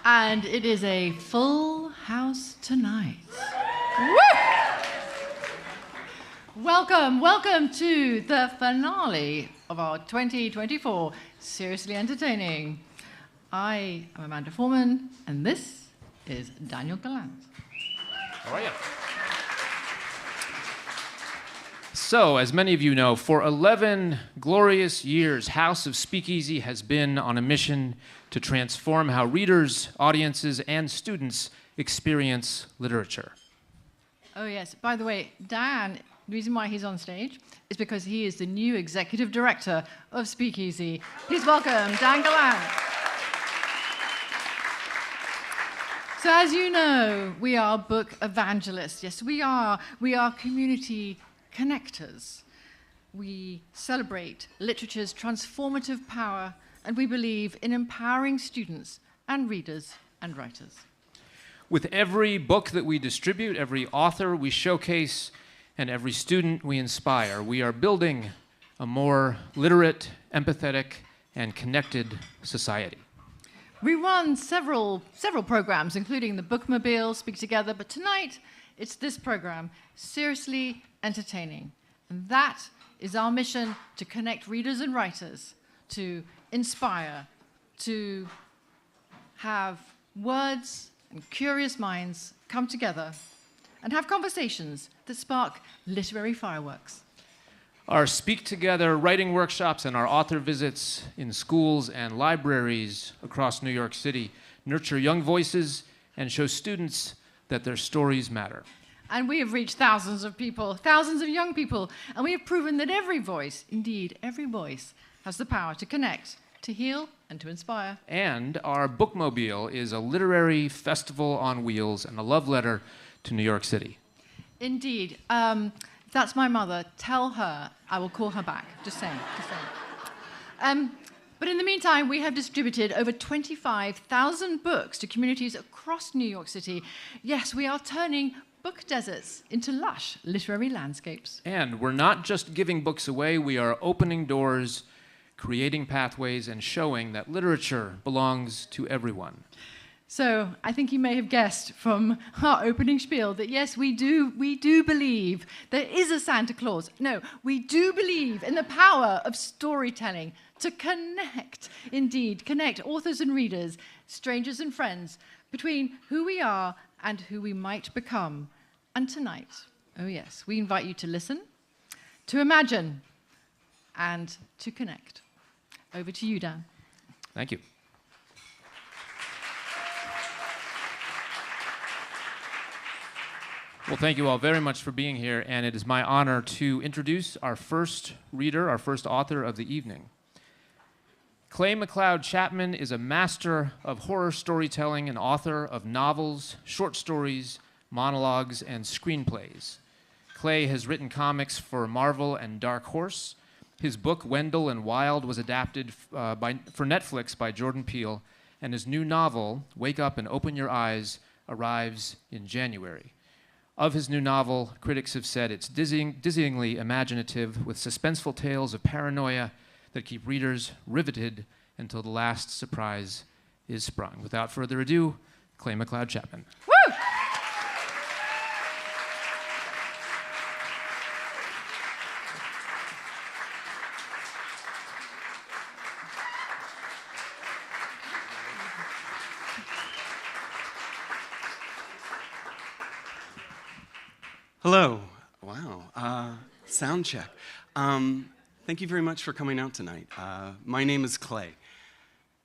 And it is a full house tonight. Woo! Welcome to the finale of our 2024 Seriously Entertaining. I am Amanda Foreman, and this is Daniel Gallant. How are you? So, as many of you know, for 11 glorious years, House of Speakeasy has been on a mission to transform how readers, audiences, and students experience literature. Oh, yes. By the way, Dan, the reason why he's on stage is because he is the new executive director of Speakeasy. Please welcome Dan Gallant. So, as you know, we are book evangelists. Yes, we are. We are community connectors. We celebrate literature's transformative power, and we believe in empowering students and readers and writers. With every book that we distribute, every author we showcase, and every student we inspire, we are building a more literate, empathetic, and connected society. We run several programs, including the Bookmobile, Speak Together, but tonight it's this program, Seriously Entertaining. And that is our mission: to connect readers and writers, to inspire, to have words and curious minds come together and have conversations that spark literary fireworks. Our Speak Together writing workshops and our author visits in schools and libraries across New York City nurture young voices and show students that their stories matter. And we have reached thousands of people, thousands of young people, and we have proven that every voice, indeed every voice, has the power to connect, to heal, and to inspire. And our Bookmobile is a literary festival on wheels and a love letter to New York City. Indeed. If that's my mother, tell her I will call her back. Just saying. But in the meantime, we have distributed over 25,000 books to communities across New York City. Yes, we are turning book deserts into lush literary landscapes. And we're not just giving books away, we are opening doors, creating pathways, and showing that literature belongs to everyone. So I think you may have guessed from our opening spiel that yes, we do believe there is a Santa Claus. No, we do believe in the power of storytelling to connect authors and readers, strangers and friends, between who we are and who we might become. And tonight, oh yes, we invite you to listen, to imagine, and to connect. Over to you, Dan. Thank you. Well, thank you all very much for being here, and it is my honor to introduce our first reader, our first author of the evening. Clay McLeod Chapman is a master of horror storytelling and author of novels, short stories, monologues, and screenplays. Clay has written comics for Marvel and Dark Horse. His book, Wendell and Wild, was adapted for Netflix by Jordan Peele, and his new novel, Wake Up and Open Your Eyes, arrives in January. Of his new novel, critics have said it's dizzyingly imaginative, with suspenseful tales of paranoia that keep readers riveted until the last surprise is sprung. Without further ado, Clay McLeod Chapman. Woo! Hello. Wow. Sound check. Thank you very much for coming out tonight. My name is Clay.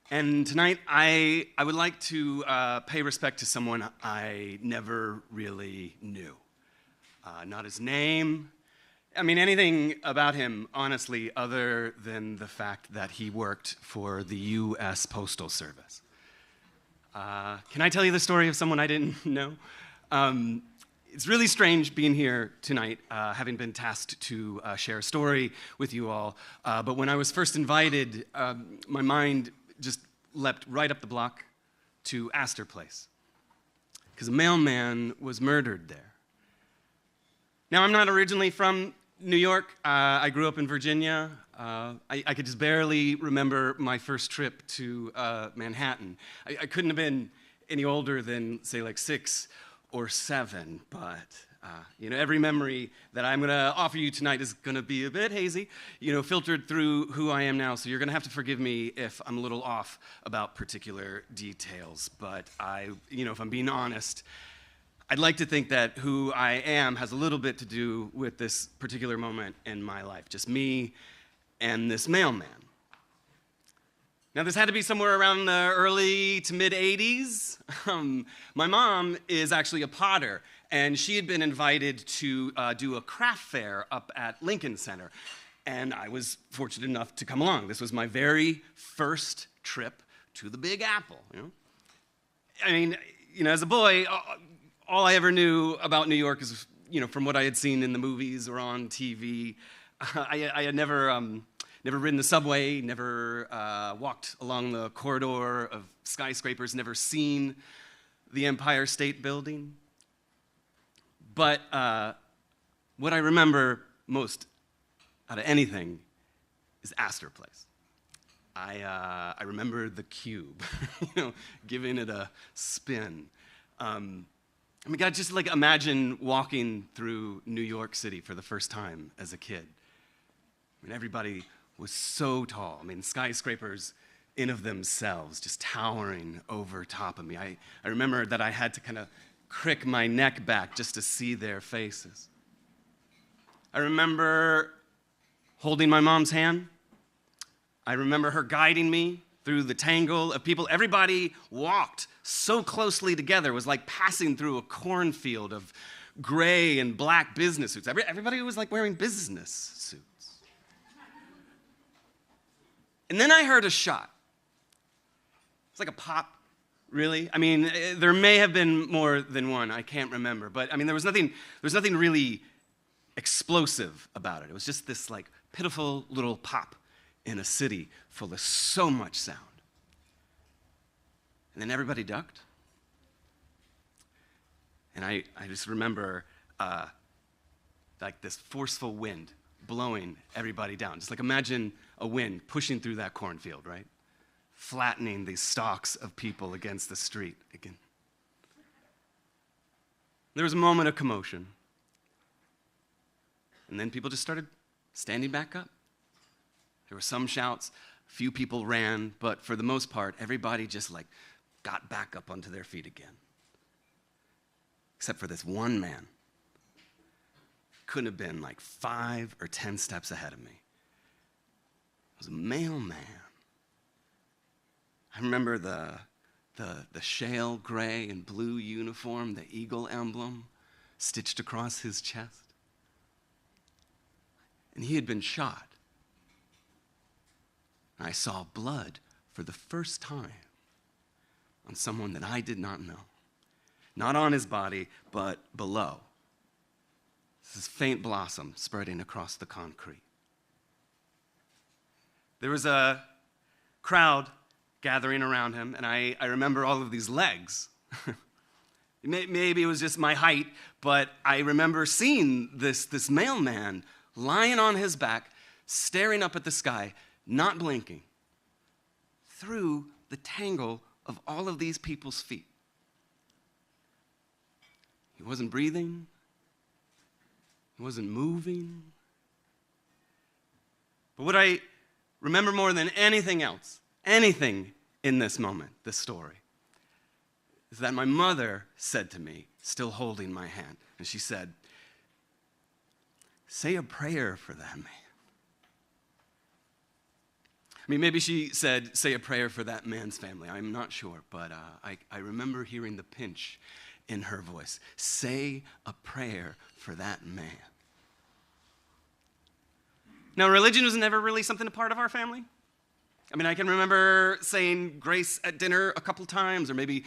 And tonight I would like to pay respect to someone I never really knew. Not his name. I mean, anything about him, honestly, other than the fact that he worked for the U.S. Postal Service. Can I tell you the story of someone I didn't know? It's really strange being here tonight, having been tasked to share a story with you all. But when I was first invited, my mind just leapt right up the block to Astor Place, because a mailman was murdered there. Now, I'm not originally from New York. I grew up in Virginia. I could just barely remember my first trip to Manhattan. I couldn't have been any older than, say, like 6 or 7, but every memory that I'm going to offer you tonight is going to be a bit hazy, filtered through who I am now. So you're going to have to forgive me if I'm a little off about particular details. But if I'm being honest, I'd like to think that who I am has a little bit to do with this particular moment in my life, just me and this mailman. Now, this had to be somewhere around the early to mid 80s. My mom is actually a potter, and she had been invited to do a craft fair up at Lincoln Center. And I was fortunate enough to come along. This was my very first trip to the Big Apple. I mean, as a boy, all I ever knew about New York is, from what I had seen in the movies or on TV. I had never ridden the subway, never walked along the corridor of skyscrapers, never seen the Empire State Building. But what I remember most out of anything is Astor Place. I remember the cube, giving it a spin. God, just like imagine walking through New York City for the first time as a kid. Everybody was so tall. Skyscrapers in of themselves, just towering over top of me. I remember that I had to kind of crick my neck back just to see their faces. I remember holding my mom's hand. I remember her guiding me through the tangle of people. Everybody walked so closely together. It was like passing through a cornfield of gray and black business suits. Everybody was like wearing business suits. And then I heard a shot. It's like a pop, really. There may have been more than one. I can't remember. But there was nothing really explosive about it. It was just this like pitiful little pop in a city full of so much sound. And then everybody ducked. And I just remember like this forceful wind blowing everybody down. Just like imagine a wind pushing through that cornfield, right? Flattening these stalks of people against the street again. There was a moment of commotion. And then people just started standing back up. There were some shouts, a few people ran, but for the most part, everybody just like got back up onto their feet again. Except for this one man. Couldn't have been like 5 or 10 steps ahead of me. It was a mailman. I remember the shale gray and blue uniform, the eagle emblem stitched across his chest. And he had been shot. And I saw blood for the first time on someone that I did not know. Not on his body, but below. This faint blossom spreading across the concrete. There was a crowd gathering around him, and I remember all of these legs. Maybe it was just my height, but I remember seeing this mailman lying on his back, staring up at the sky, not blinking, through the tangle of all of these people's feet. He wasn't breathing. He wasn't moving. But what I remember more than anything else, anything in this moment, this story, is that my mother said to me, still holding my hand, and she said, "Say a prayer for that man." Maybe she said, "Say a prayer for that man's family." I'm not sure, but I remember hearing the pinch in her voice. Say a prayer for that man. Now, religion was never really something a part of our family. I can remember saying grace at dinner a couple times, or maybe,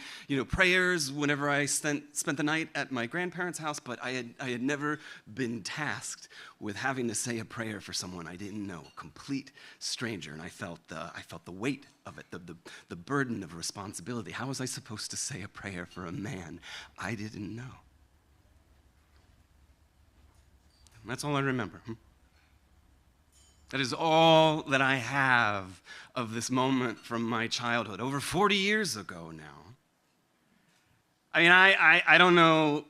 prayers whenever I spent the night at my grandparents' house, but I had never been tasked with having to say a prayer for someone I didn't know, a complete stranger, and I felt the weight of it, the burden of responsibility. How was I supposed to say a prayer for a man I didn't know? That's all I remember. That is all that I have of this moment from my childhood, over 40 years ago now. I mean, I don't know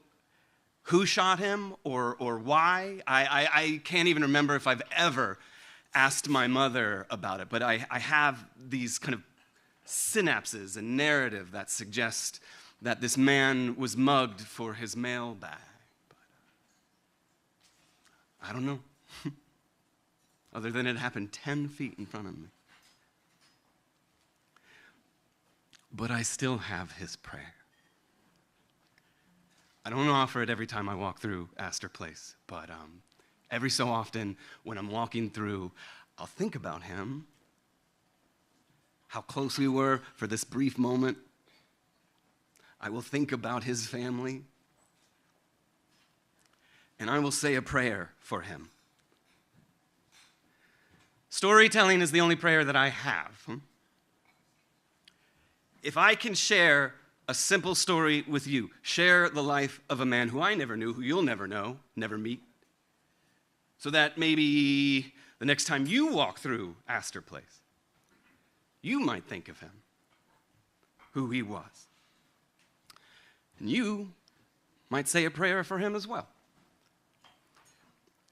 who shot him or why. I can't even remember if I've ever asked my mother about it, but I have these kind of synapses and narrative that suggest that this man was mugged for his mailbag. But I don't know, other than it happened 10 feet in front of me. But I still have his prayer. I don't offer it every time I walk through Astor Place, but every so often when I'm walking through, I'll think about him, how close we were for this brief moment. I will think about his family, and I will say a prayer for him. Storytelling is the only prayer that I have. If I can share a simple story with you, share the life of a man who I never knew, who you'll never know, never meet, so that maybe the next time you walk through Astor Place, you might think of him, who he was. And you might say a prayer for him as well.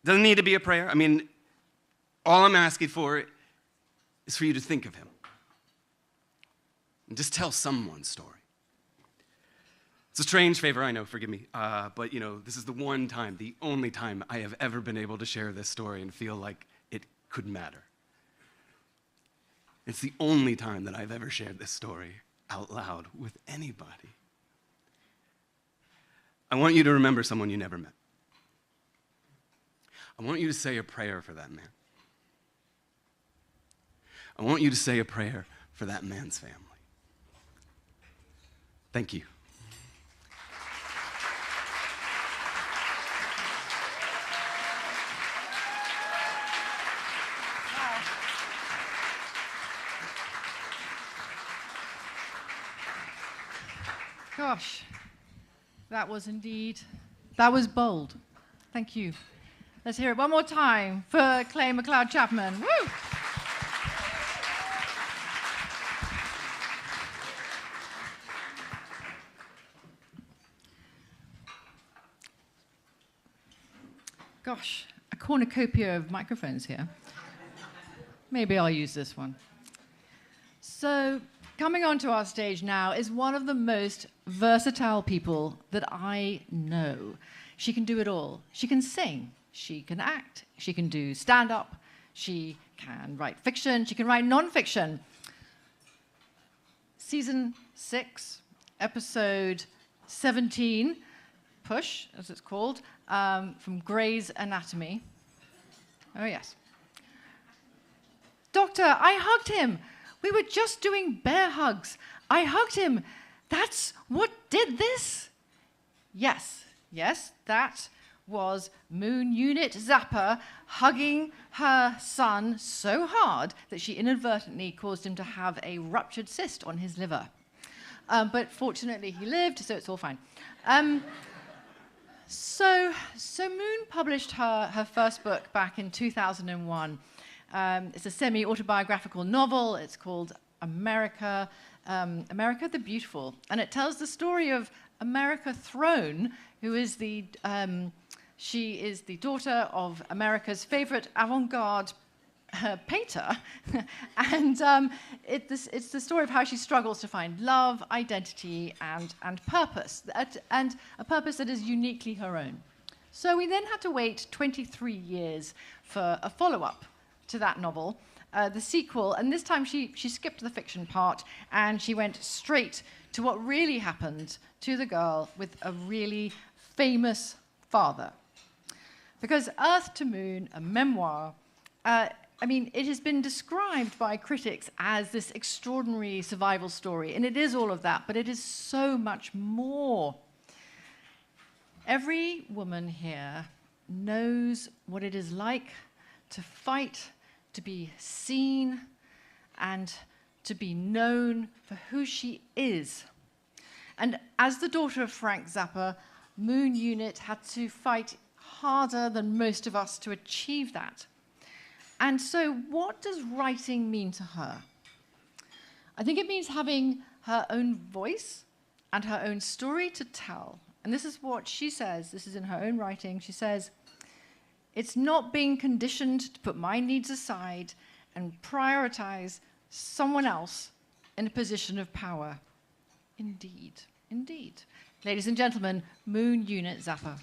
Doesn't need to be a prayer. I mean, all I'm asking for is for you to think of him. And just tell someone's story. It's a strange favor, I know, forgive me. But, this is the one time, the only time I have ever been able to share this story and feel like it could matter. It's the only time that I've ever shared this story out loud with anybody. I want you to remember someone you never met. I want you to say a prayer for that man. I want you to say a prayer for that man's family. Thank you. Gosh, that was bold. Thank you. Let's hear it one more time for Clay McLeod Chapman. Woo! Gosh, a cornucopia of microphones here. Maybe I'll use this one. So, coming onto our stage now is one of the most versatile people that I know. She can do it all. She can sing, she can act, she can do stand-up, she can write fiction, she can write non-fiction. Season 6, episode 17, Push, as it's called, from Grey's Anatomy. Oh, yes. Doctor, I hugged him. We were just doing bear hugs. I hugged him. That's what did this? Yes, that was Moon Unit Zappa hugging her son so hard that she inadvertently caused him to have a ruptured cyst on his liver. But fortunately he lived, so it's all fine. So Moon published her first book back in 2001. It's a semi-autobiographical novel. It's called America the Beautiful. And it tells the story of America Throne, who is she is the daughter of America's favorite avant-garde painter. And it's the story of how she struggles to find love, identity, and purpose, and a purpose that is uniquely her own. So we then had to wait 23 years for a follow-up to that novel, the sequel, and this time she skipped the fiction part and she went straight to what really happened to the girl with a really famous father. Because Earth to Moon, a memoir, it has been described by critics as this extraordinary survival story, and it is all of that, but it is so much more. Every woman here knows what it is like to fight, to be seen, and to be known for who she is. And as the daughter of Frank Zappa, Moon Unit had to fight harder than most of us to achieve that. And so what does writing mean to her? I think it means having her own voice and her own story to tell. And this is what she says. This is in her own writing. She says, "It's not being conditioned to put my needs aside and prioritize someone else in a position of power." Indeed, indeed. Ladies and gentlemen, Moon UNIT ZAPPA.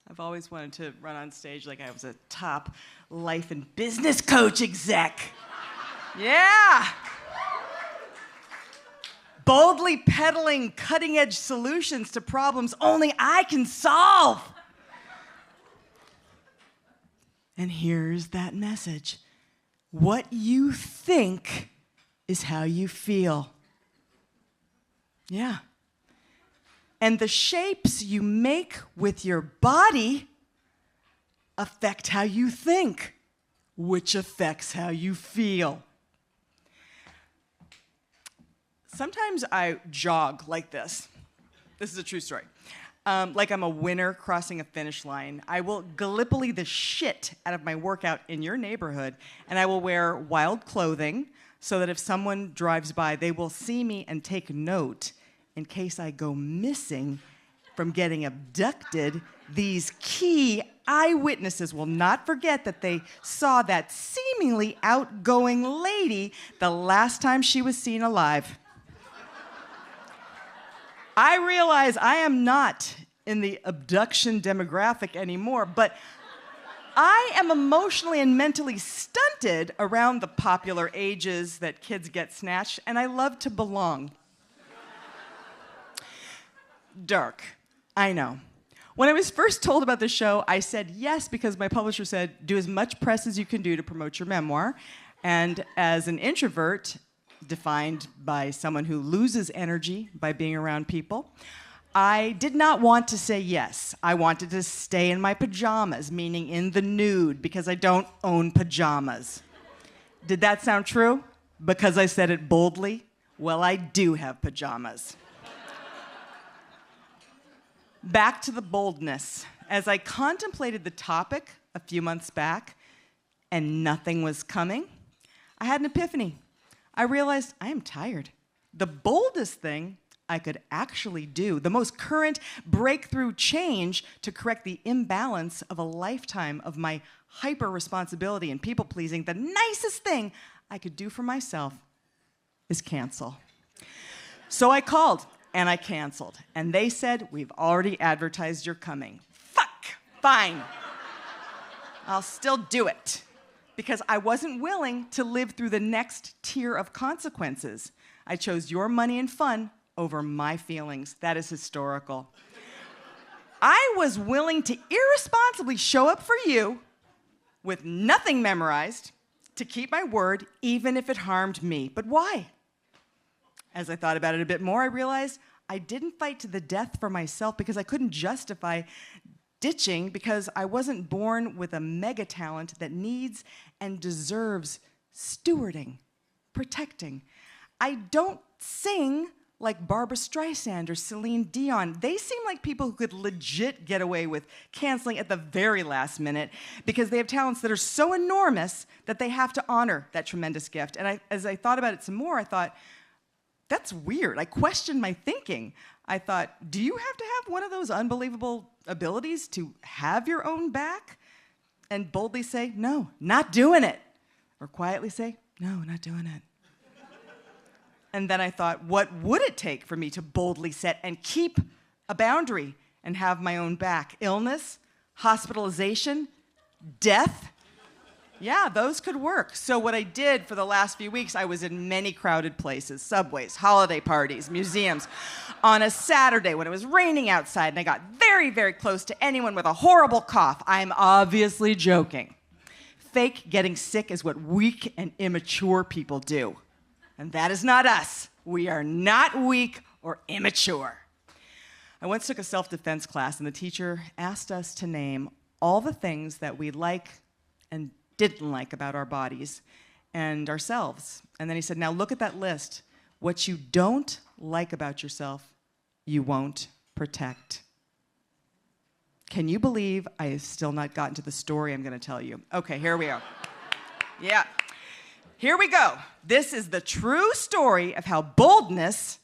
I've always wanted to run on stage like I was a top life and business coach exec. Yeah. Boldly peddling cutting-edge solutions to problems only I can solve. And here's that message. What you think is how you feel. Yeah. And the shapes you make with your body affect how you think, which affects how you feel. Sometimes I jog like this. This is a true story. Like I'm a winner crossing a finish line. I will Gallipoli the shit out of my workout in your neighborhood, and I will wear wild clothing so that if someone drives by, they will see me and take note. In case I go missing from getting abducted, these key eyewitnesses will not forget that they saw that seemingly outgoing lady the last time she was seen alive. I realize I am not in the abduction demographic anymore, but I am emotionally and mentally stunted around the popular ages that kids get snatched, and I love to belong. Dark, I know. When I was first told about the show, I said yes because my publisher said, do as much press as you can do to promote your memoir. And as an introvert, defined by someone who loses energy by being around people, I did not want to say yes. I wanted to stay in my pajamas, meaning in the nude, because I don't own pajamas. Did that sound true? Because I said it boldly? Well, I do have pajamas. Back to the boldness. As I contemplated the topic a few months back and nothing was coming, I had an epiphany. I realized I am tired. The boldest thing I could actually do, the most current breakthrough change to correct the imbalance of a lifetime of my hyper-responsibility and people-pleasing, the nicest thing I could do for myself is cancel. So I called. And I canceled. And they said, we've already advertised you're coming. Fuck, fine. I'll still do it. Because I wasn't willing to live through the next tier of consequences. I chose your money and fun over my feelings. That is historical. I was willing to irresponsibly show up for you with nothing memorized to keep my word, even if it harmed me. But why? As I thought about it a bit more, I realized I didn't fight to the death for myself because I couldn't justify ditching because I wasn't born with a mega talent that needs and deserves stewarding, protecting. I don't sing like Barbra Streisand or Celine Dion. They seem like people who could legit get away with canceling at the very last minute because they have talents that are so enormous that they have to honor that tremendous gift. And as I thought about it some more, I thought, that's weird. I questioned my thinking. I thought, do you have to have one of those unbelievable abilities to have your own back? And boldly say, no, not doing it. Or quietly say, no, not doing it. And then I thought, what would it take for me to boldly set and keep a boundary and have my own back? Illness, hospitalization, death? Yeah, those could work. So what I did for the last few weeks, I was in many crowded places, subways, holiday parties, museums. On a Saturday when it was raining outside and I got very, very close to anyone with a horrible cough, I'm obviously joking. Fake getting sick is what weak and immature people do. And that is not us. We are not weak or immature. I once took a self-defense class and the teacher asked us to name all the things that we like and didn't like about our bodies. and ourselves. And then he said, now look at that list. What you don't like about yourself, you won't protect. Can you believe I have still not gotten to the story I'm going to tell you? Okay, here we go. Yeah. Here we go. This is the true story of how boldness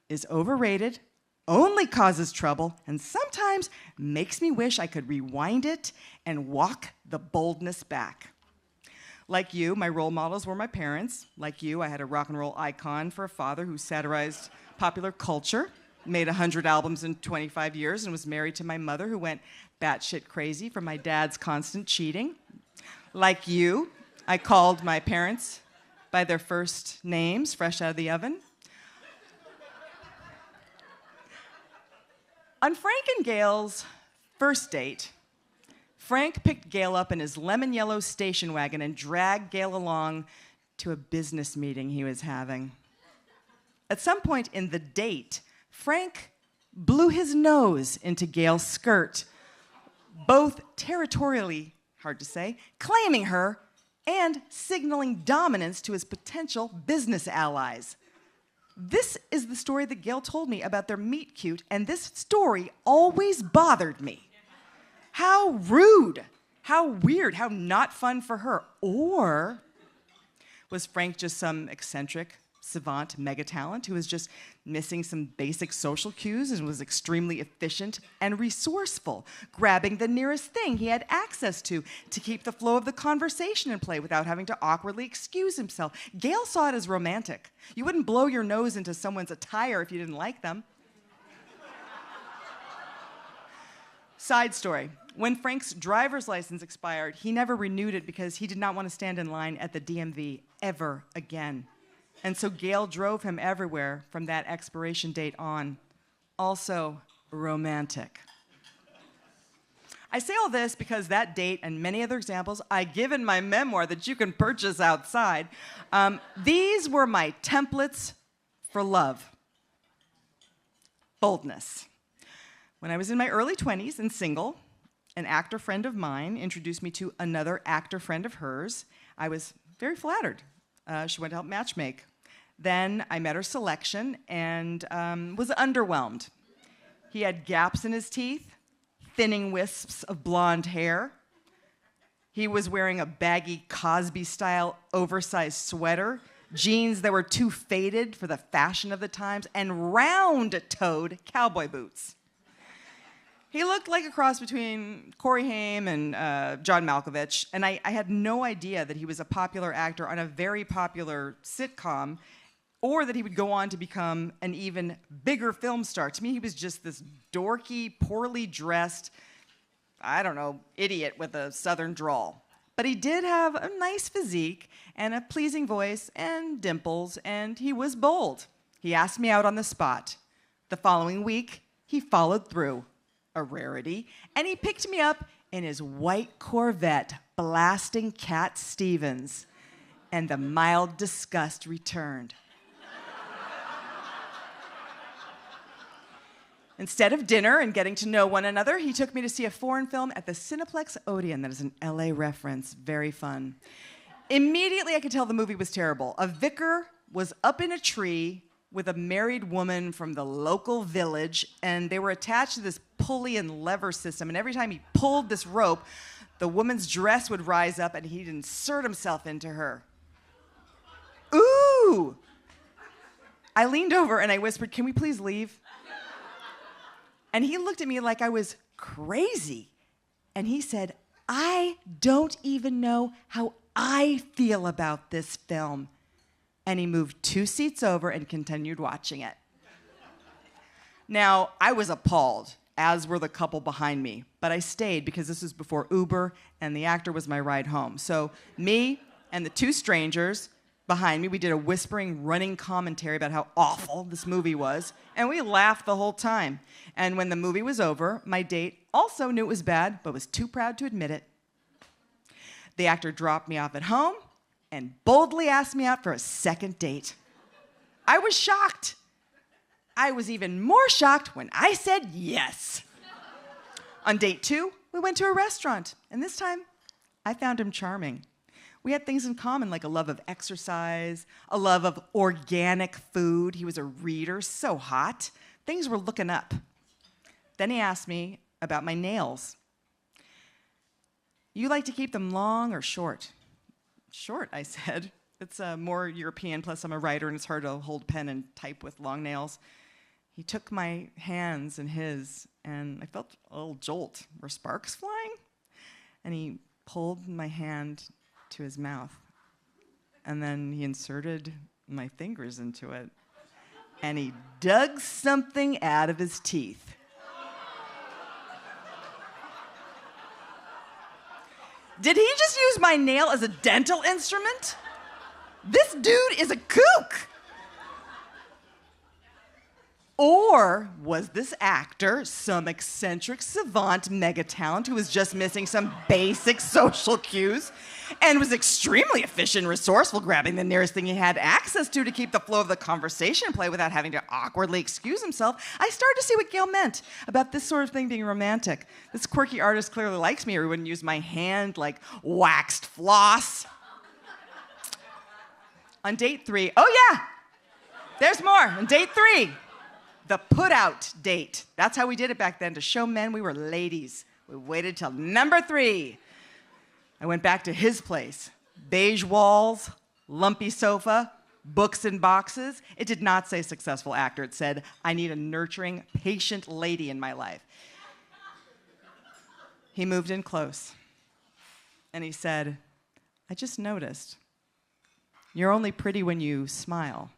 is overrated, only causes trouble, and sometimes makes me wish I could rewind it and walk the boldness back. Like you, my role models were my parents. Like you, I had a rock and roll icon for a father who satirized popular culture, made 100 albums in 25 years, and was married to my mother who went batshit crazy from my dad's constant cheating. Like you, I called my parents by their first names, fresh out of the oven. On Frank and Gail's first date, Frank picked Gail up in his lemon yellow station wagon and dragged Gail along to a business meeting he was having. At some point in the date, Frank blew his nose into Gail's skirt, both territorially, hard to say, claiming her and signaling dominance to his potential business allies. This is the story that Gail told me about their meet cute, and this story always bothered me. How rude, how weird, how not fun for her. Or was Frank just some eccentric, savant mega talent who was just missing some basic social cues and was extremely efficient and resourceful, grabbing the nearest thing he had access to keep the flow of the conversation in play without having to awkwardly excuse himself? Gail saw it as romantic. You wouldn't blow your nose into someone's attire if you didn't like them. Side story. When Frank's driver's license expired, he never renewed it because he did not want to stand in line at the DMV ever again. And so Gail drove him everywhere from that expiration date on. Also romantic. I say all this because that date and many other examples I give in my memoir that you can purchase outside, these were my templates for love. Boldness. When I was in my early 20s and single, an actor friend of mine introduced me to another actor friend of hers. I was very flattered. She went to help matchmake. Then I met her selection and was underwhelmed. He had gaps in his teeth, thinning wisps of blonde hair. He was wearing a baggy Cosby-style oversized sweater, jeans that were too faded for the fashion of the times, and round-toed cowboy boots. He looked like a cross between Corey Haim and John Malkovich, and I had no idea that he was a popular actor on a very popular sitcom, or that he would go on to become an even bigger film star. To me, he was just this dorky, poorly dressed, I don't know, idiot with a southern drawl. But he did have a nice physique and a pleasing voice and dimples, and he was bold. He asked me out on the spot. The following week, he followed through. A rarity, and he picked me up in his white Corvette, blasting Cat Stevens, and the mild disgust returned. Instead of dinner and getting to know one another, he took me to see a foreign film at the Cineplex Odeon. That is an LA reference. Very fun. Immediately, I could tell the movie was terrible. A vicar was up in a tree with a married woman from the local village, and they were attached to this pulley and lever system, and every time he pulled this rope, the woman's dress would rise up and he'd insert himself into her. Ooh! I leaned over and I whispered, "Can we please leave?" And he looked at me like I was crazy, and he said, "I don't even know how I feel about this film." And he moved 2 seats over and continued watching it. Now, I was appalled, as were the couple behind me, but I stayed because this was before Uber and the actor was my ride home. So me and the 2 strangers behind me, we did a whispering, running commentary about how awful this movie was, and we laughed the whole time. And when the movie was over, my date also knew it was bad, but was too proud to admit it. The actor dropped me off at home and boldly asked me out for a second date. I was shocked. I was even more shocked when I said yes. On date 2, we went to a restaurant, and this time, I found him charming. We had things in common, like a love of exercise, a love of organic food. He was a reader, so hot. Things were looking up. Then he asked me about my nails. You like to keep them long or short? Short, I said. It's more European, plus I'm a writer and it's hard to hold a pen and type with long nails. He took my hands in his, and I felt a little jolt. Were sparks flying? And he pulled my hand to his mouth. And then he inserted my fingers into it. And he dug something out of his teeth. Did he just use my nail as a dental instrument? This dude is a kook. Or was this actor some eccentric savant mega talent who was just missing some basic social cues and was extremely efficient and resourceful, grabbing the nearest thing he had access to keep the flow of the conversation in play without having to awkwardly excuse himself? I started to see what Gail meant about this sort of thing being romantic. This quirky artist clearly likes me, or he wouldn't use my hand like waxed floss. On date 3, oh yeah, there's more. On date 3. The put-out date. That's how we did it back then, to show men we were ladies. We waited till number 3. I went back to his place. Beige walls, lumpy sofa, books in boxes. It did not say successful actor. It said, I need a nurturing, patient lady in my life. He moved in close. And he said, I just noticed, you're only pretty when you smile.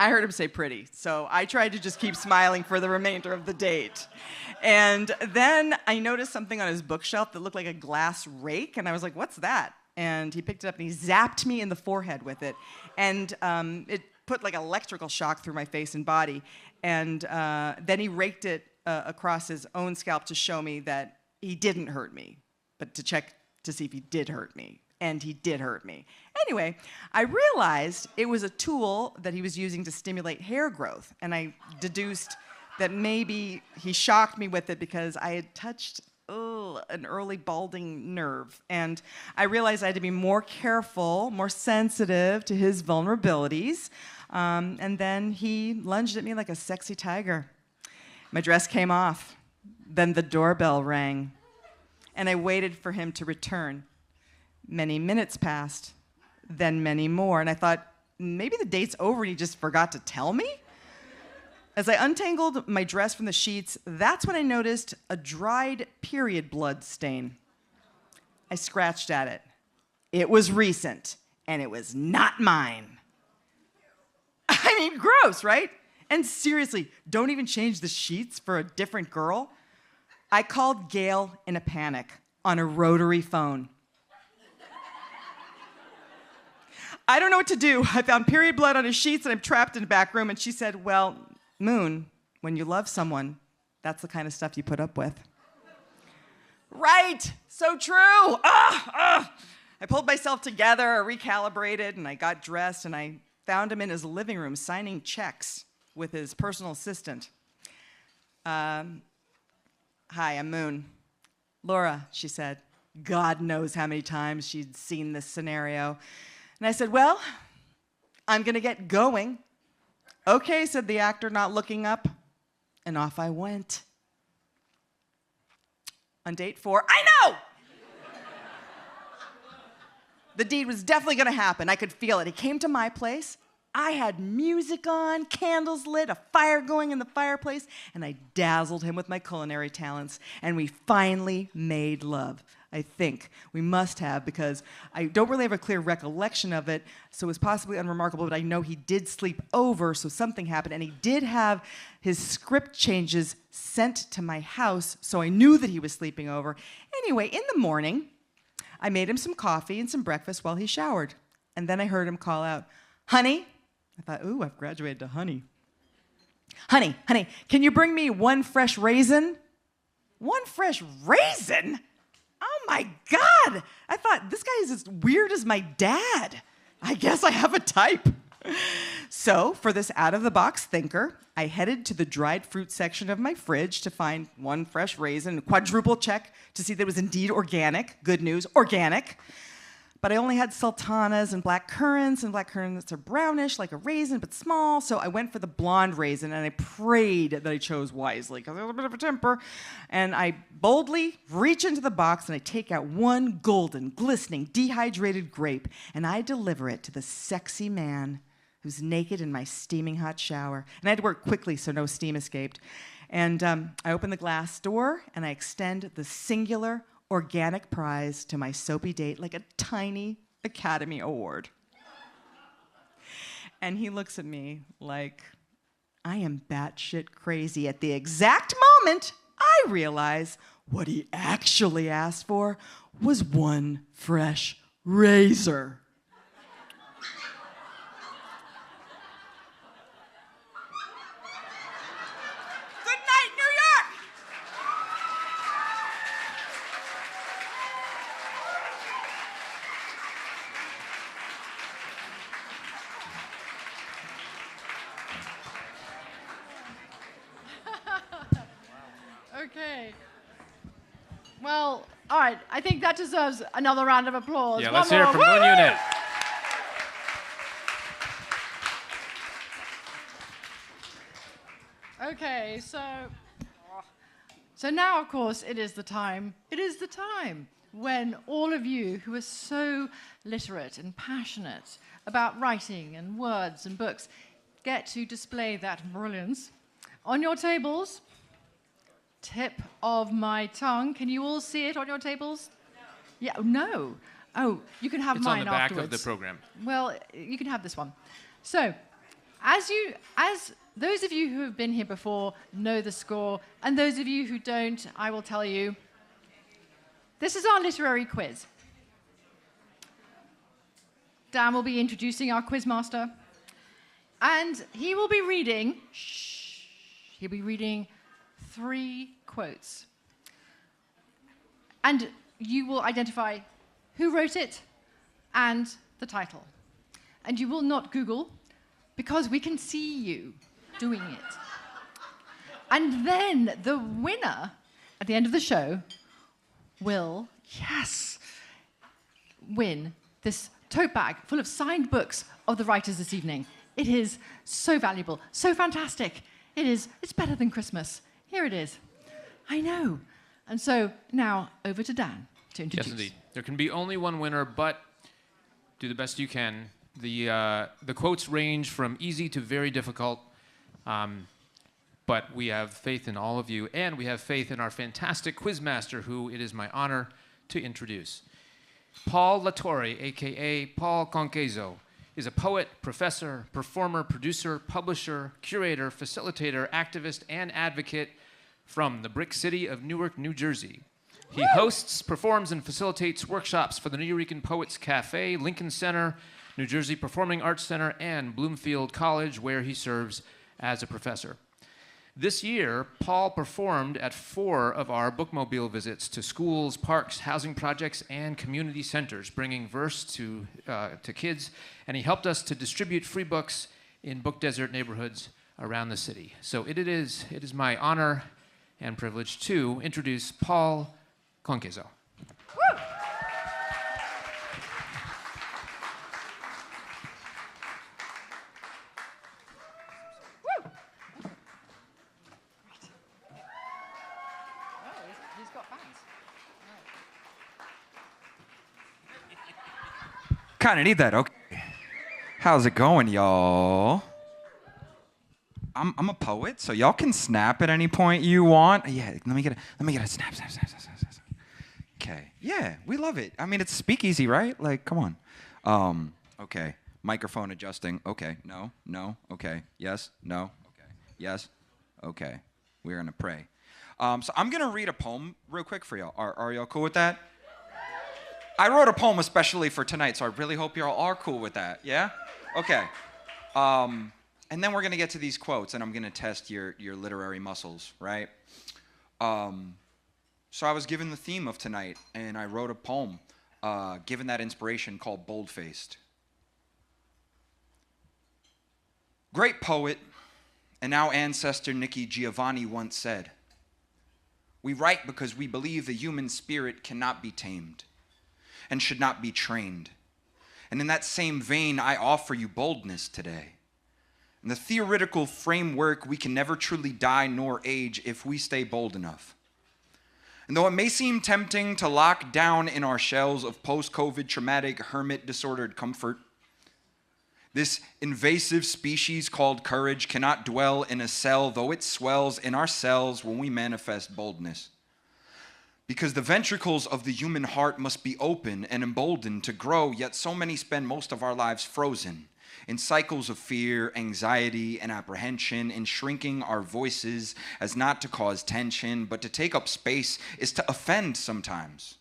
I heard him say pretty, so I tried to just keep smiling for the remainder of the date. And then I noticed something on his bookshelf that looked like a glass rake, and I was like, what's that? And he picked it up and he zapped me in the forehead with it. And it put like electrical shock through my face and body. And then he raked it across his own scalp to show me that he didn't hurt me, but to check to see if he did hurt me. And he did hurt me. Anyway, I realized it was a tool that he was using to stimulate hair growth. And I deduced that maybe he shocked me with it because I had touched an early balding nerve. And I realized I had to be more careful, more sensitive to his vulnerabilities. And then he lunged at me like a sexy tiger. My dress came off. Then the doorbell rang. And I waited for him to return. Many minutes passed, then many more, and I thought, maybe the date's over and he just forgot to tell me? As I untangled my dress from the sheets, that's when I noticed a dried period blood stain. I scratched at it. It was recent, and it was not mine. I mean, gross, right? And seriously, don't even change the sheets for a different girl? I called Gail in a panic on a rotary phone. I don't know what to do. I found period blood on his sheets and I'm trapped in a back room. And she said, well, Moon, when you love someone, that's the kind of stuff you put up with. Right, so true. I pulled myself together, I recalibrated, and I got dressed, and I found him in his living room signing checks with his personal assistant. Hi, I'm Moon. Laura, she said. God knows how many times she'd seen this scenario. And I said, well, I'm going to get going. Okay, said the actor, not looking up. And off I went. On date 4, I know! The deed was definitely going to happen. I could feel it. He came to my place. I had music on, candles lit, a fire going in the fireplace, and I dazzled him with my culinary talents. And we finally made love. I think we must have, because I don't really have a clear recollection of it, so it was possibly unremarkable, but I know he did sleep over, so something happened, and he did have his script changes sent to my house, so I knew that he was sleeping over. Anyway, in the morning, I made him some coffee and some breakfast while he showered, and then I heard him call out, honey. I thought, ooh, I've graduated to honey. Honey, can you bring me 1 fresh raisin? 1 fresh raisin? Oh my God! I thought, this guy is as weird as my dad. I guess I have a type. So, for this out-of-the-box thinker, I headed to the dried fruit section of my fridge to find one fresh raisin, quadruple check to see that it was indeed organic. Good news, organic. But I only had sultanas and black currants are brownish like a raisin, but small. So I went for the blonde raisin, and I prayed that I chose wisely because I have a bit of a temper. And I boldly reach into the box, and I take out one golden, glistening, dehydrated grape, and I deliver it to the sexy man who's naked in my steaming hot shower. And I had to work quickly so no steam escaped. And I open the glass door, and I extend the singular organic prize to my soapy date like a tiny Academy Award. And he looks at me like I am batshit crazy. At the exact moment, I realize what he actually asked for was one fresh razor. Good night, New York! Okay. Well, all right. I think that deserves another round of applause. Yeah, One let's hear it more. from one Woo! unit. Okay, so now, of course, it is the time when all of you who are so literate and passionate about writing and words and books get to display that brilliance. On your tables, tip of my tongue. Can you all see it on your tables? No. Yeah, no. Oh, you can have It's mine on the back afterwards. of the program. Well, you can have this one. So, as those of you who have been here before know the score, and those of you who don't, I will tell you, this is our literary quiz. Dan will be introducing our quizmaster, and he will be reading, he'll be reading 3 quotes. And you will identify who wrote it and the title. And you will not Google, because we can see you doing it. And then the winner at the end of the show will, win this tote bag full of signed books of the writers this evening. It is so valuable, so fantastic. It's better than Christmas. Here it is. I know. And so now over to Dan to introduce. Yes, indeed. There can be only one winner, but do the best you can. The quotes range from easy to very difficult, but we have faith in all of you, and we have faith in our fantastic quizmaster, who it is my honor to introduce. Paul Latore, a.k.a. Paul Conquezo, is a poet, professor, performer, producer, publisher, curator, facilitator, activist, and advocate from the brick city of Newark, New Jersey. He hosts, performs, and facilitates workshops for the Nuyorican Poets Cafe, Lincoln Center, New Jersey Performing Arts Center, and Bloomfield College, where he serves as a professor. This year, Paul performed at 4 of our bookmobile visits to schools, parks, housing projects, and community centers, bringing verse to kids, and he helped us to distribute free books in book desert neighborhoods around the city. So it is my honor and privilege to introduce Paul Conquezo. He's got bands. Kind of need that. Okay. How's it going, y'all? I'm a poet, so y'all can snap at any point you want. Yeah, let me get a snap. Okay. Yeah, we love it. I mean, it's speakeasy, right? Like, come on. Okay. Microphone adjusting. Okay. No. Okay. Yes. No. Okay. Yes. Okay. We're gonna pray. So I'm gonna read a poem real quick for y'all. Are y'all cool with that? I wrote a poem especially for tonight, so I really hope y'all are cool with that. Yeah? Okay. And then we're gonna get to these quotes, and I'm gonna test your literary muscles, right? So I was given the theme of tonight, and I wrote a poem, given that inspiration, called Bold-Faced. Great poet and now ancestor Nikki Giovanni once said, "We write because we believe the human spirit cannot be tamed and should not be trained." And in that same vein, I offer you boldness today. In the theoretical framework, we can never truly die nor age if we stay bold enough. And though it may seem tempting to lock down in our shells of post-COVID traumatic hermit disordered comfort, this invasive species called courage cannot dwell in a cell, though it swells in our cells when we manifest boldness. Because the ventricles of the human heart must be open and emboldened to grow, yet so many spend most of our lives frozen in cycles of fear, anxiety, and apprehension. In shrinking our voices as not to cause tension, but to take up space is to offend sometimes.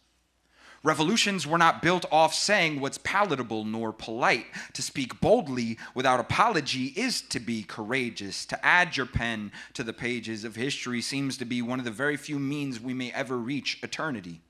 Revolutions were not built off saying what's palatable nor polite. To speak boldly without apology is to be courageous. To add your pen to the pages of history seems to be one of the very few means we may ever reach eternity.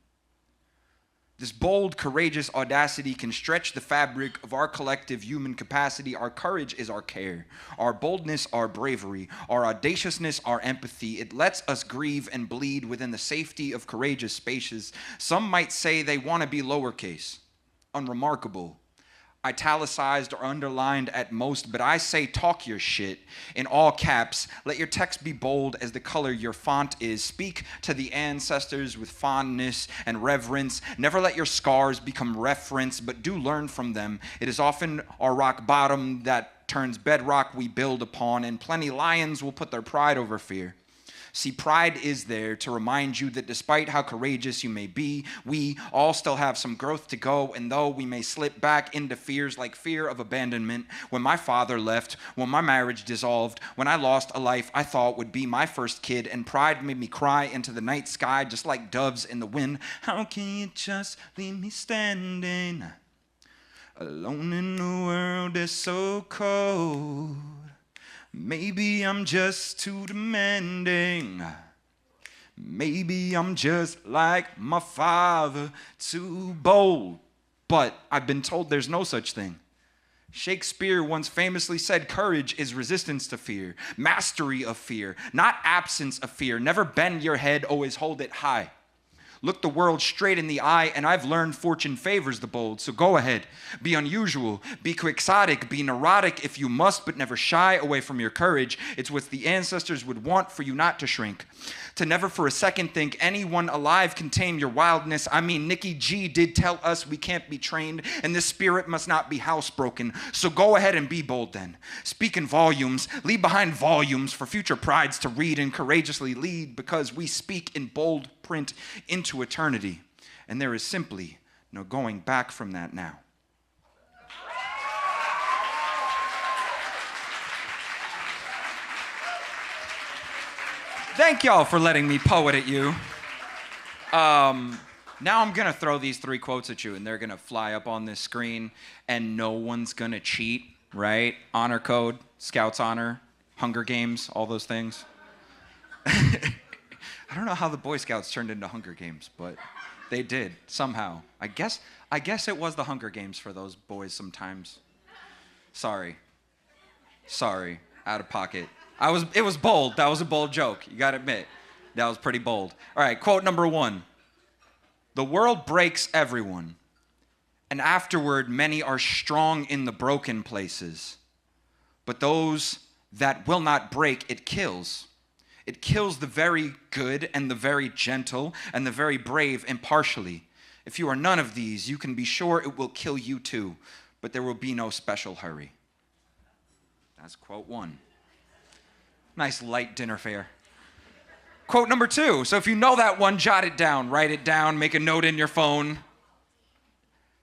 This bold, courageous audacity can stretch the fabric of our collective human capacity. Our courage is our care. Our boldness, our bravery. Our audaciousness, our empathy. It lets us grieve and bleed within the safety of courageous spaces. Some might say they want to be lowercase, unremarkable, italicized or underlined at most, but I say talk your shit in all caps. Let your text be bold as the color your font is. Speak to the ancestors with fondness and reverence. Never let your scars become reference, but do learn from them. It is often our rock bottom that turns bedrock we build upon, and plenty lions will put their pride over fear. See, pride is there to remind you that despite how courageous you may be, we all still have some growth to go, and though we may slip back into fears like fear of abandonment, when my father left, when my marriage dissolved, when I lost a life I thought would be my first kid, and pride made me cry into the night sky just like doves in the wind. How can you just leave me standing alone in the world that's so cold? Maybe I'm just too demanding. Maybe I'm just like my father, too bold. But I've been told there's no such thing. Shakespeare once famously said, courage is resistance to fear, mastery of fear, not absence of fear. Never bend your head, always hold it high. Look the world straight in the eye, and I've learned fortune favors the bold. So go ahead, be unusual, be quixotic, be neurotic if you must, but never shy away from your courage. It's what the ancestors would want for you not to shrink. To never for a second think anyone alive can tame your wildness. I mean, Nikki G did tell us we can't be trained, and this spirit must not be housebroken. So go ahead and be bold then. Speak in volumes, leave behind volumes for future prides to read and courageously lead, because we speak in bold print into eternity, and there is simply no going back from that now. Thank y'all for letting me poet at you. Now I'm gonna throw these 3 quotes at you, and they're gonna fly up on this screen, and no one's gonna cheat, right? Honor code, Scouts honor, Hunger Games, all those things. I don't know how the Boy Scouts turned into Hunger Games, but they did somehow. I guess it was the Hunger Games for those boys sometimes. Sorry, out of pocket. It was bold. That was a bold joke. You gotta admit, that was pretty bold. All right, quote number 1. The world breaks everyone, and afterward many are strong in the broken places. But those that will not break, it kills. It kills the very good and the very gentle and the very brave impartially. If you are none of these, you can be sure it will kill you too, but there will be no special hurry. That's quote 1. Nice light dinner fare. Quote number 2. So if you know that one, jot it down, write it down, make a note in your phone.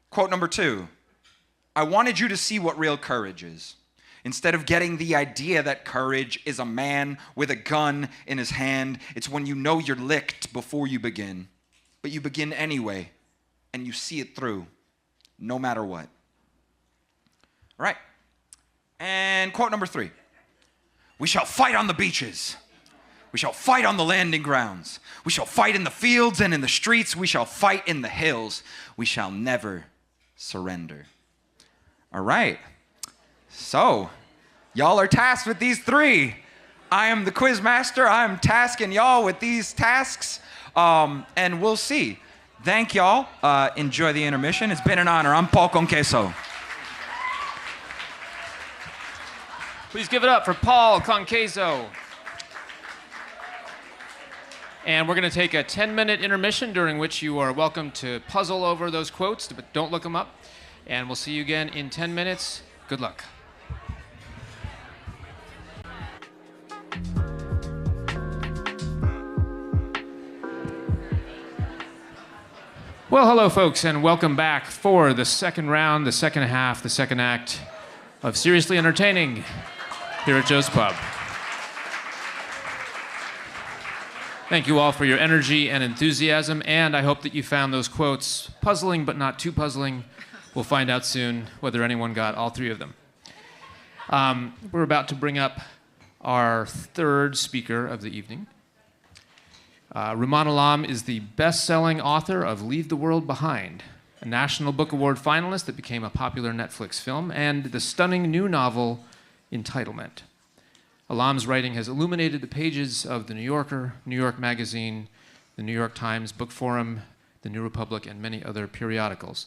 Quote number 2. I wanted you to see what real courage is. Instead of getting the idea that courage is a man with a gun in his hand, it's when you know you're licked before you begin. But you begin anyway, and you see it through, no matter what. All right. And quote number 3. We shall fight on the beaches. We shall fight on the landing grounds. We shall fight in the fields and in the streets. We shall fight in the hills. We shall never surrender. All right. So, Y'all are tasked with these 3. I am the quiz master. I'm tasking y'all with these tasks, and we'll see. Thank y'all. Enjoy the intermission. It's been an honor. I'm Paul con queso. Please give it up for Paul con queso. And we're going to take a 10-minute intermission during which you are welcome to puzzle over those quotes, but don't look them up. And we'll see you again in 10 minutes. Good luck. Well, hello, folks, and welcome back for the second round, the second half, the second act of Seriously Entertaining here at Joe's Pub. Thank you all for your energy and enthusiasm, and I hope that you found those quotes puzzling but not too puzzling. We'll find out soon whether anyone got all 3 of them. We're about to bring up our third speaker of the evening. RUMAAN ALAM is the best-selling author of Leave the World Behind, a National Book Award finalist that became a popular Netflix film, and the stunning new novel, Entitlement. Alam's writing has illuminated the pages of The New Yorker, New York Magazine, the New York Times Book Forum, the New Republic, and many other periodicals.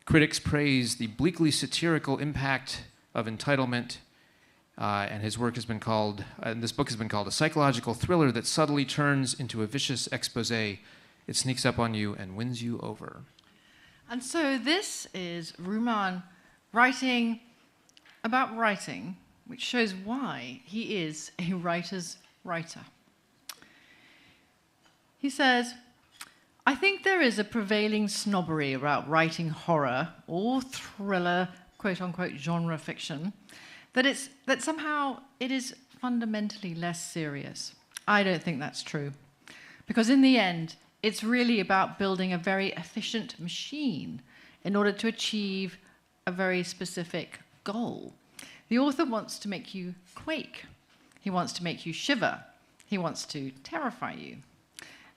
Critics praise the bleakly satirical impact of Entitlement, and his work has been called, this book has been called a psychological thriller that subtly turns into a vicious expose. It sneaks up on you and wins you over. And so this is RUMAAN writing about writing, which shows why he is a writer's writer. He says, I think there is a prevailing snobbery about writing horror or thriller, quote-unquote, genre fiction, that somehow it is fundamentally less serious. I don't think that's true. Because in the end, it's really about building a very efficient machine in order to achieve a very specific goal. The author wants to make you quake. He wants to make you shiver. He wants to terrify you.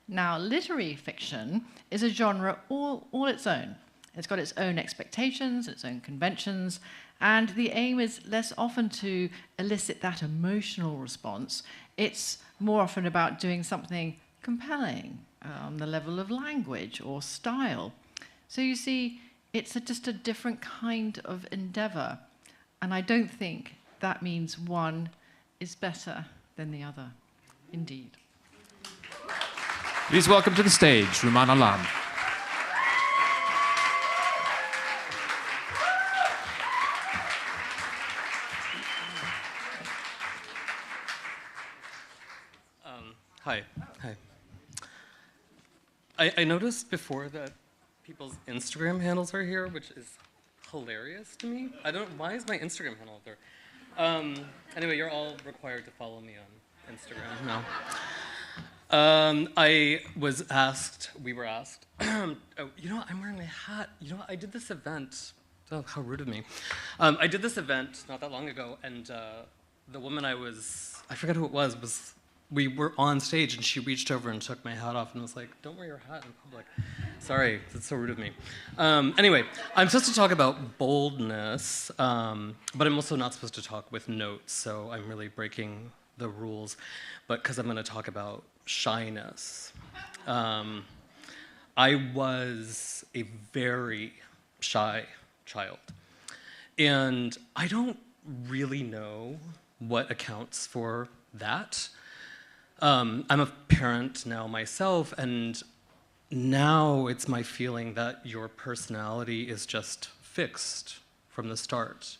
Now, literary fiction is a genre all its own. It's got its own expectations, its own conventions, and the aim is less often to elicit that emotional response. It's more often about doing something compelling on the level of language or style. So you see, it's just a different kind of endeavor. And I don't think that means one is better than the other. Indeed. Please welcome to the stage, RUMAAN ALAM. Hi. I noticed before that people's Instagram handles are here, which is hilarious to me. Why is my Instagram handle up there? Anyway, you're all required to follow me on Instagram now. We were asked, oh, I'm wearing my hat. I did this event. Oh, how rude of me. I did this event not that long ago, and the woman I forgot who it was, we were on stage, and she reached over and took my hat off and was like, don't wear your hat in public. Sorry, that's so rude of me. Anyway, I'm supposed to talk about boldness, but I'm also not supposed to talk with notes, so I'm really breaking the rules, but because I'm going to talk about shyness. I was a very shy child, and I don't really know what accounts for that. I'm a parent now myself, and now it's my feeling that your personality is just fixed from the start.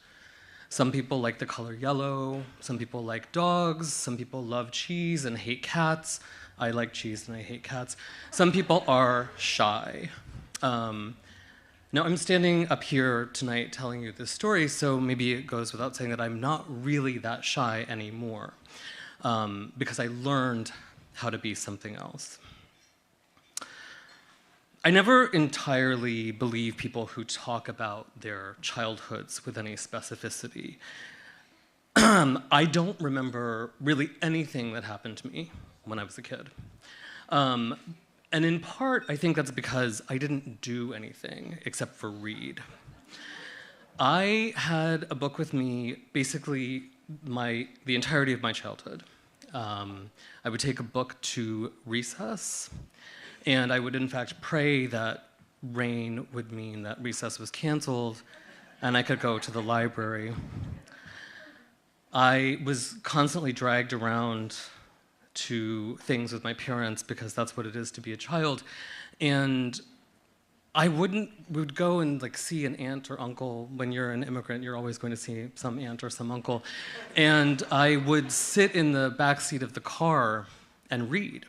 Some people like the color yellow, some people like dogs, some people love cheese and hate cats. I like cheese and I hate cats. Some people are shy. Now I'm standing up here tonight telling you this story, so maybe it goes without saying that I'm not really that shy anymore. Because I learned how to be something else. I never entirely believe people who talk about their childhoods with any specificity. I don't remember really anything that happened to me when I was a kid. And in part, I think that's because I didn't do anything except for read. I had a book with me basically the entirety of my childhood. I would take a book to recess, and I would in fact pray that rain would mean that recess was canceled and I could go to the library. I was constantly dragged around to things with my parents because that's what it is to be a child. And I would go and like see an aunt or uncle. When you're an immigrant, you're always going to see some aunt or some uncle. And I would sit in the back seat of the car and read.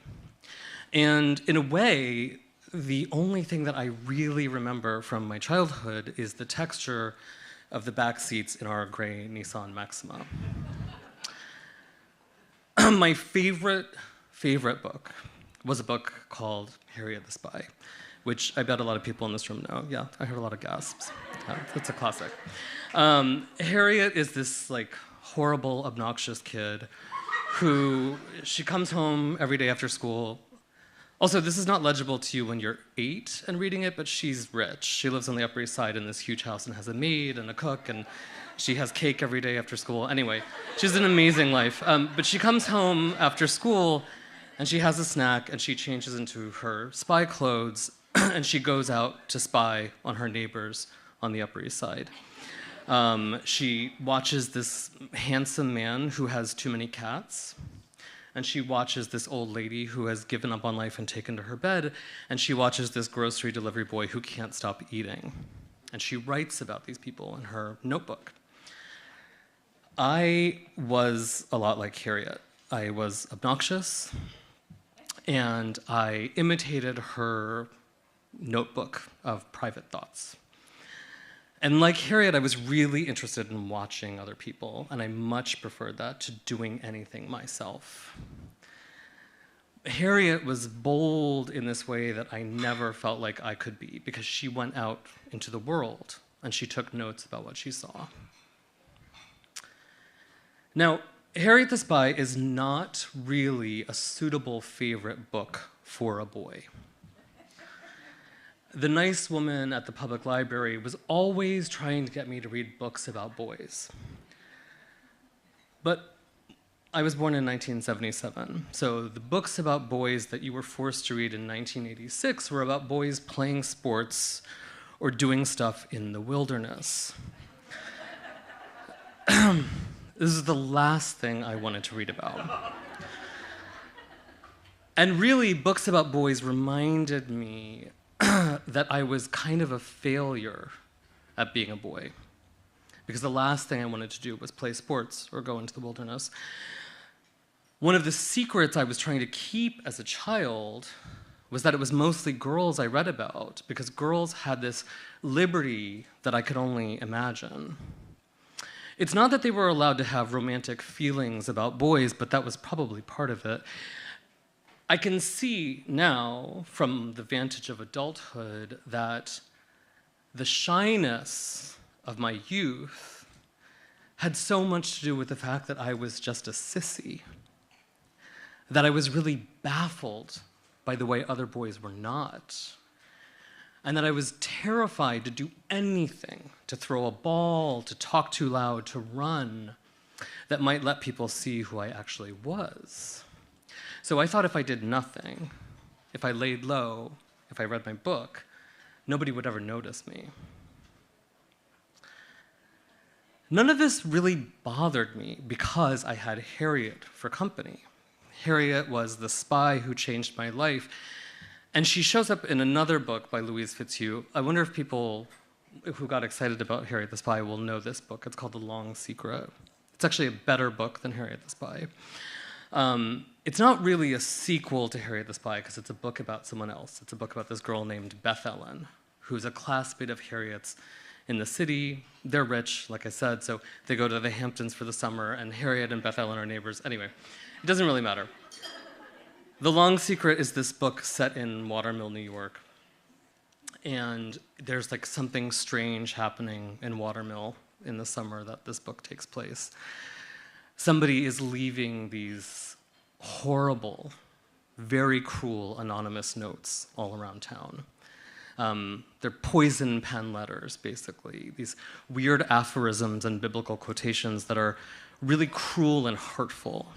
And in a way, the only thing that I really remember from my childhood is the texture of the back seats in our gray Nissan Maxima. My favorite book was a book called Harriet the Spy, which I bet a lot of people in this room know. Yeah, I heard a lot of gasps. It's a classic. Harriet is this like horrible, obnoxious kid who, she comes home every day after school. Also, this is not legible to you when you're 8 and reading it, but she's rich. She lives on the Upper East Side in this huge house and has a maid and a cook, and she has cake every day after school. Anyway, she has an amazing life. But she comes home after school, and she has a snack, and she changes into her spy clothes, and she goes out to spy on her neighbors on the Upper East Side. She watches this handsome man who has too many cats, and she watches this old lady who has given up on life and taken to her bed, and she watches this grocery delivery boy who can't stop eating. And she writes about these people in her notebook. I was a lot like Harriet. I was obnoxious, and I imitated her notebook of private thoughts. And like Harriet, I was really interested in watching other people, and I much preferred that to doing anything myself. Harriet was bold in this way that I never felt like I could be, because she went out into the world and she took notes about what she saw. Now, Harriet the Spy is not really a suitable favorite book for a boy. The nice woman at the public library was always trying to get me to read books about boys. But I was born in 1977, so the books about boys that you were forced to read in 1986 were about boys playing sports or doing stuff in the wilderness. This is the last thing I wanted to read about. And really, books about boys reminded me that I was kind of a failure at being a boy, because the last thing I wanted to do was play sports or go into the wilderness. One of the secrets I was trying to keep as a child was that it was mostly girls I read about, because girls had this liberty that I could only imagine. It's not that they were allowed to have romantic feelings about boys, but that was probably part of it. I can see now, from the vantage of adulthood, that the shyness of my youth had so much to do with the fact that I was just a sissy, that I was really baffled by the way other boys were not, and that I was terrified to do anything, to throw a ball, to talk too loud, to run, that might let people see who I actually was. So I thought if I did nothing, if I laid low, if I read my book, nobody would ever notice me. None of this really bothered me because I had Harriet for company. Harriet was the spy who changed my life, and she shows up in another book by Louise Fitzhugh. I wonder if people who got excited about Harriet the Spy will know this book. It's called The Long Secret. It's actually a better book than Harriet the Spy. It's not really a sequel to Harriet the Spy because it's a book about someone else. It's a book about this girl named Beth Ellen, who's a classmate of Harriet's in the city. They're rich, like I said, so they go to the Hamptons for the summer, and Harriet and Beth Ellen are neighbors. Anyway, it doesn't really matter. The Long Secret is this book set in Watermill, New York. And there's like something strange happening in Watermill in the summer that this book takes place. Somebody is leaving these horrible, very cruel anonymous notes all around town. They're poison pen letters, basically. These weird aphorisms and biblical quotations that are really cruel and hurtful.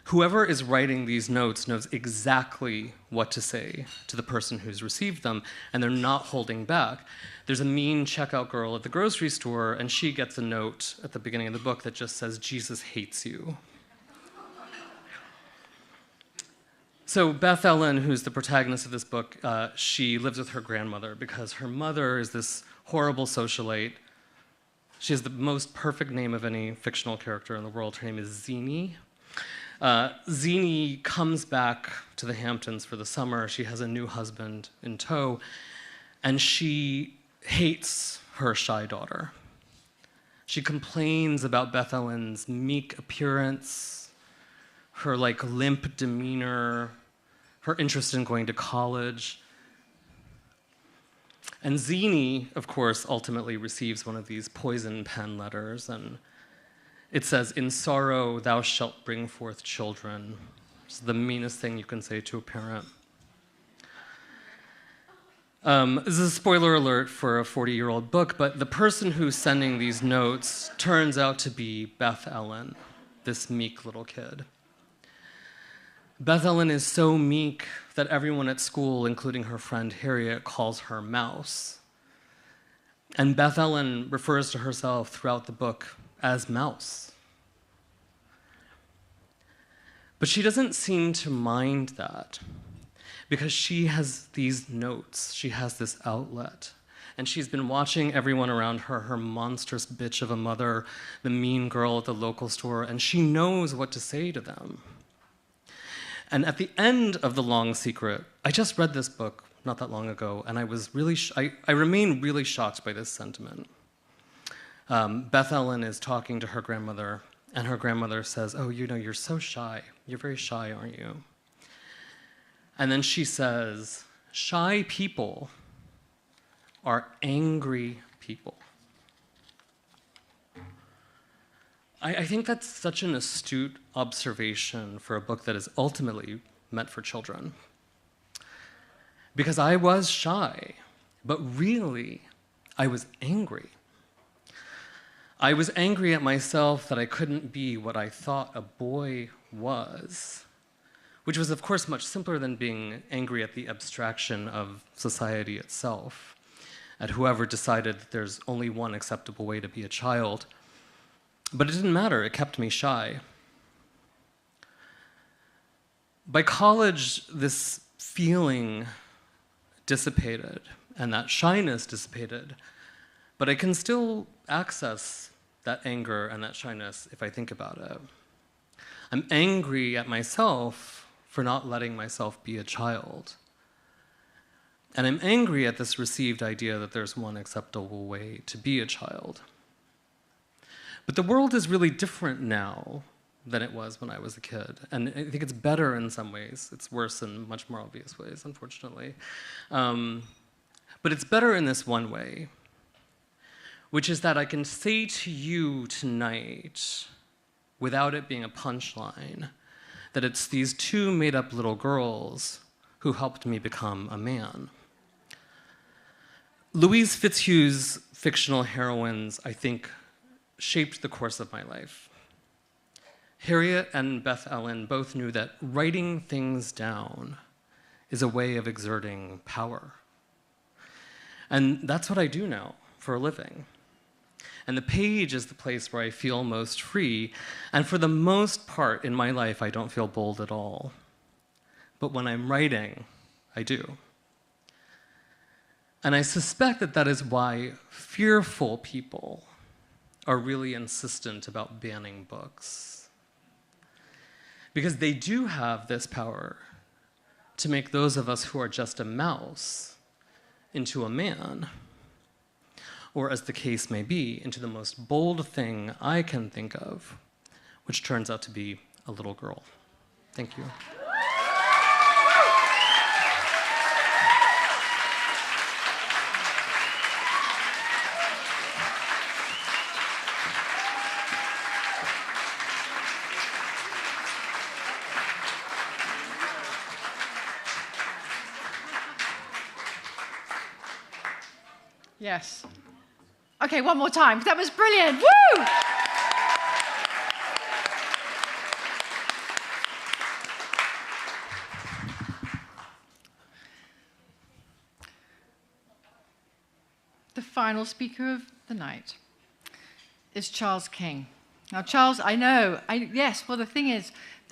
Whoever is writing these notes knows exactly what to say to the person who's received them, and they're not holding back. There's a mean checkout girl at the grocery store, and she gets a note at the beginning of the book that just says, "Jesus hates you." So Beth Ellen, who's the protagonist of this book, she lives with her grandmother because her mother is this horrible socialite. She has the most perfect name of any fictional character in the world. Her name is Zini. Zini comes back to the Hamptons for the summer. She has a new husband in tow, and she hates her shy daughter. She complains about Beth Ellen's meek appearance, her limp demeanor, her interest in going to college. And Zini, of course, ultimately receives one of these poison pen letters, and it says, "In sorrow thou shalt bring forth children." It's the meanest thing you can say to a parent. This is a spoiler alert for a 40-year-old book, but the person who's sending these notes turns out to be Beth Ellen, this meek little kid. Beth Ellen is so meek that everyone at school, including her friend Harriet, calls her Mouse. And Beth Ellen refers to herself throughout the book as Mouse. But she doesn't seem to mind that because she has these notes, she has this outlet, and she's been watching everyone around her, her monstrous bitch of a mother, the mean girl at the local store, and she knows what to say to them. And at the end of The Long Secret, I just read this book not that long ago, and I was really, I remain really shocked by this sentiment. Beth Ellen is talking to her grandmother, and her grandmother says, "Oh, you're so shy. You're very shy, aren't you?" And then she says, "Shy people are angry people." I think that's such an astute observation for a book that is ultimately meant for children. Because I was shy, but really, I was angry. I was angry at myself that I couldn't be what I thought a boy was, which was, of course, much simpler than being angry at the abstraction of society itself, at whoever decided that there's only one acceptable way to be a child. But it didn't matter, it kept me shy. By college, this feeling dissipated, and that shyness dissipated, but I can still access that anger and that shyness if I think about it. I'm angry at myself for not letting myself be a child. And I'm angry at this received idea that there's one acceptable way to be a child. But the world is really different now than it was when I was a kid. And I think it's better in some ways. It's worse in much more obvious ways, unfortunately. But it's better in this one way, which is that I can say to you tonight, without it being a punchline, that it's these two made-up little girls who helped me become a man. Louise Fitzhugh's fictional heroines, I think, shaped the course of my life. Harriet and Beth Ellen both knew that writing things down is a way of exerting power. And that's what I do now for a living. And the page is the place where I feel most free. And for the most part in my life, I don't feel bold at all. But when I'm writing, I do. And I suspect that that is why fearful people are really insistent about banning books. Because they do have this power to make those of us who are just a mouse into a man, or as the case may be, into the most bold thing I can think of, which turns out to be a little girl. Thank you. Yes. Okay, one more time. That was brilliant. Woo! The final speaker of the night is Charles King. Now, Charles, I know, yes, well, the thing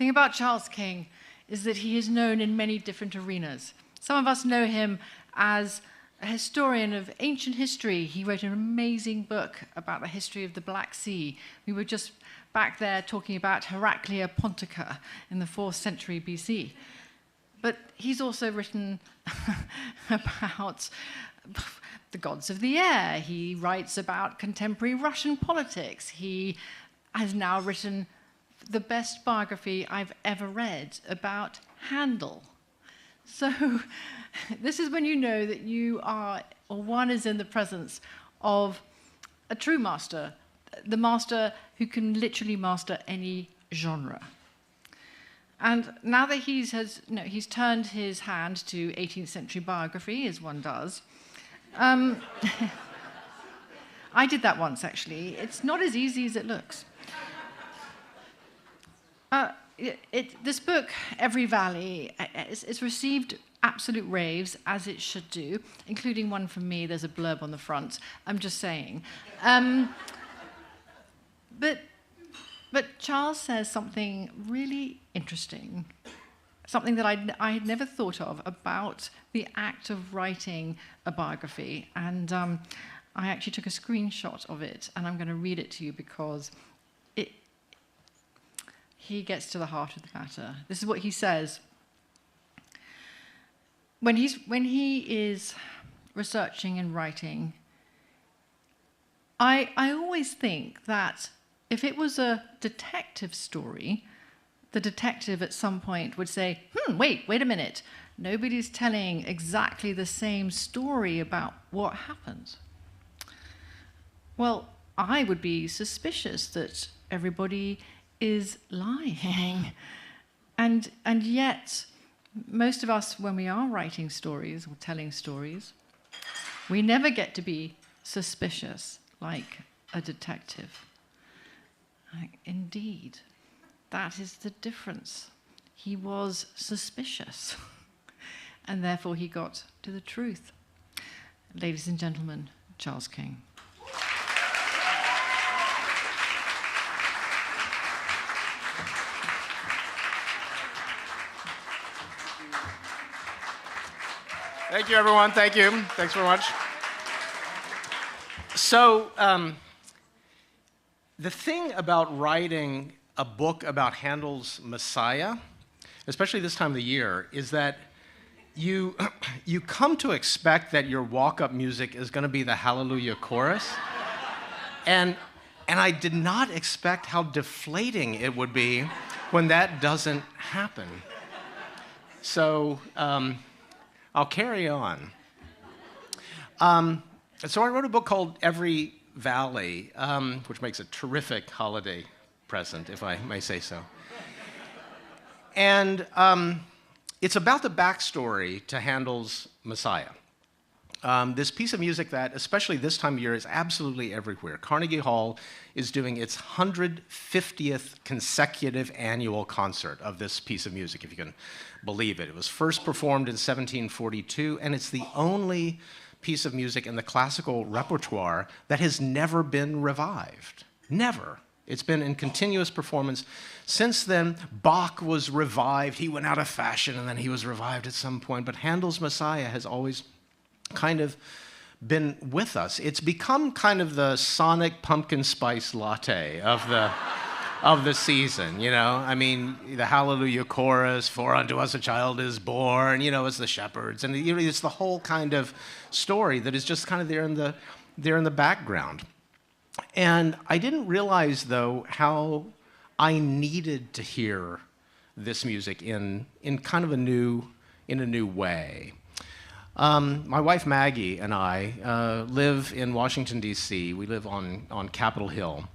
about Charles King is that he is known in many different arenas. Some of us know him as a historian of ancient history. He wrote an amazing book about the history of the Black Sea. We were just back there talking about Heraclea Pontica in the 4th century BC. But he's also written about the gods of the air. He writes about contemporary Russian politics. He has now written the best biography I've ever read about Handel. So this is when you know that you are, or one is in the presence of a true master, the master who can literally master any genre. And now that he's turned his hand to 18th century biography, as one does. I did that once, actually. It's not as easy as it looks. This book, Every Valley, it's received absolute raves, as it should do, including one from me. There's a blurb on the front. I'm just saying. But Charles says something really interesting, something that I had never thought of about the act of writing a biography. And I actually took a screenshot of it, and I'm going to read it to you because he gets to the heart of the matter. This is what he says. When he is researching and writing, I always think that if it was a detective story, the detective at some point would say, wait a minute. Nobody's telling exactly the same story about what happened. Well, I would be suspicious that everybody is lying. And yet, most of us, when we are writing stories or telling stories, we never get to be suspicious like a detective. Indeed, that is the difference. He was suspicious, and therefore he got to the truth. Ladies and gentlemen, Charles King. Thank you, everyone. Thank you. Thanks very much. So, the thing about writing a book about Handel's Messiah, especially this time of the year, is that you come to expect that your walk-up music is going to be the Hallelujah chorus, and I did not expect how deflating it would be when that doesn't happen. So. I'll carry on. So I wrote a book called Every Valley, which makes a terrific holiday present, if I may say so. And it's about the backstory to Handel's Messiah. This piece of music that, especially this time of year, is absolutely everywhere. Carnegie Hall is doing its 150th consecutive annual concert of this piece of music, if you can believe it. It was first performed in 1742, and it's the only piece of music in the classical repertoire that has never been revived. Never. It's been in continuous performance. Since then, Bach was revived. He went out of fashion, and then he was revived at some point. But Handel's Messiah has always kind of been with us. It's become kind of the sonic pumpkin spice latte of the season, you know? I mean, the Hallelujah chorus, for unto us a child is born, you know, it's the shepherds. And it's the whole kind of story that is just kind of there in the background. And I didn't realize, though, how I needed to hear this music in kind of a new way. My wife Maggie and I live in Washington, D.C. We live on Capitol Hill.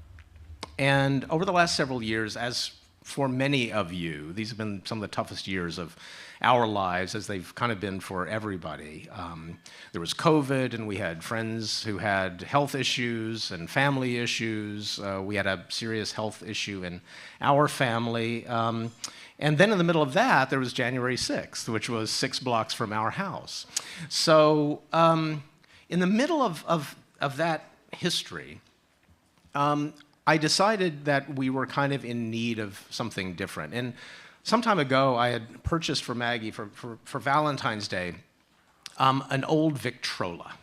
And over the last several years, as for many of you, these have been some of the toughest years of our lives, as they've kind of been for everybody. There was COVID, and we had friends who had health issues and family issues. We had a serious health issue in our family. And then in the middle of that, there was January 6th, which was 6 blocks from our house. So in the middle of that history, I decided that we were kind of in need of something different. And some time ago, I had purchased for Maggie for Valentine's Day an old Victrola.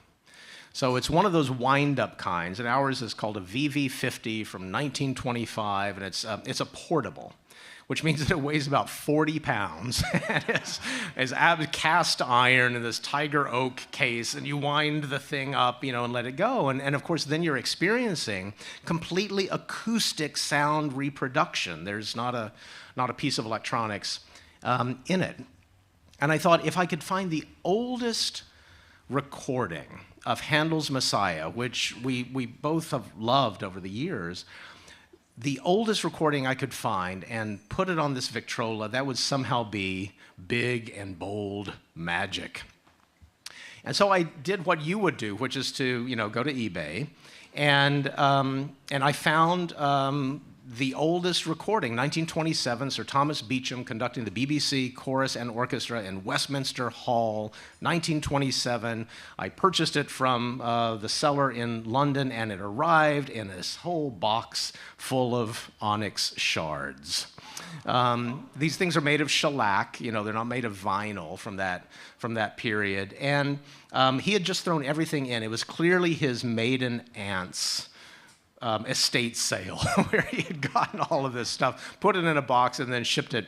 So it's one of those wind-up kinds, and ours is called a VV50 from 1925, and it's a portable, which means that it weighs about 40 pounds. And it's cast iron in this tiger oak case, and you wind the thing up, and let it go. And of course, then you're experiencing completely acoustic sound reproduction. There's not a piece of electronics in it. And I thought, if I could find the oldest recording of Handel's Messiah, which we both have loved over the years, the oldest recording I could find and put it on this Victrola, that would somehow be big and bold magic. And so I did what you would do, which is to go to eBay, and I found the oldest recording, 1927, Sir Thomas Beecham conducting the BBC Chorus and Orchestra in Westminster Hall, 1927. I purchased it from the seller in London, and it arrived in this whole box full of onyx shards. These things are made of shellac, they're not made of vinyl from that period. And he had just thrown everything in. It was clearly his maiden aunt's estate sale, where he had gotten all of this stuff, put it in a box, and then shipped it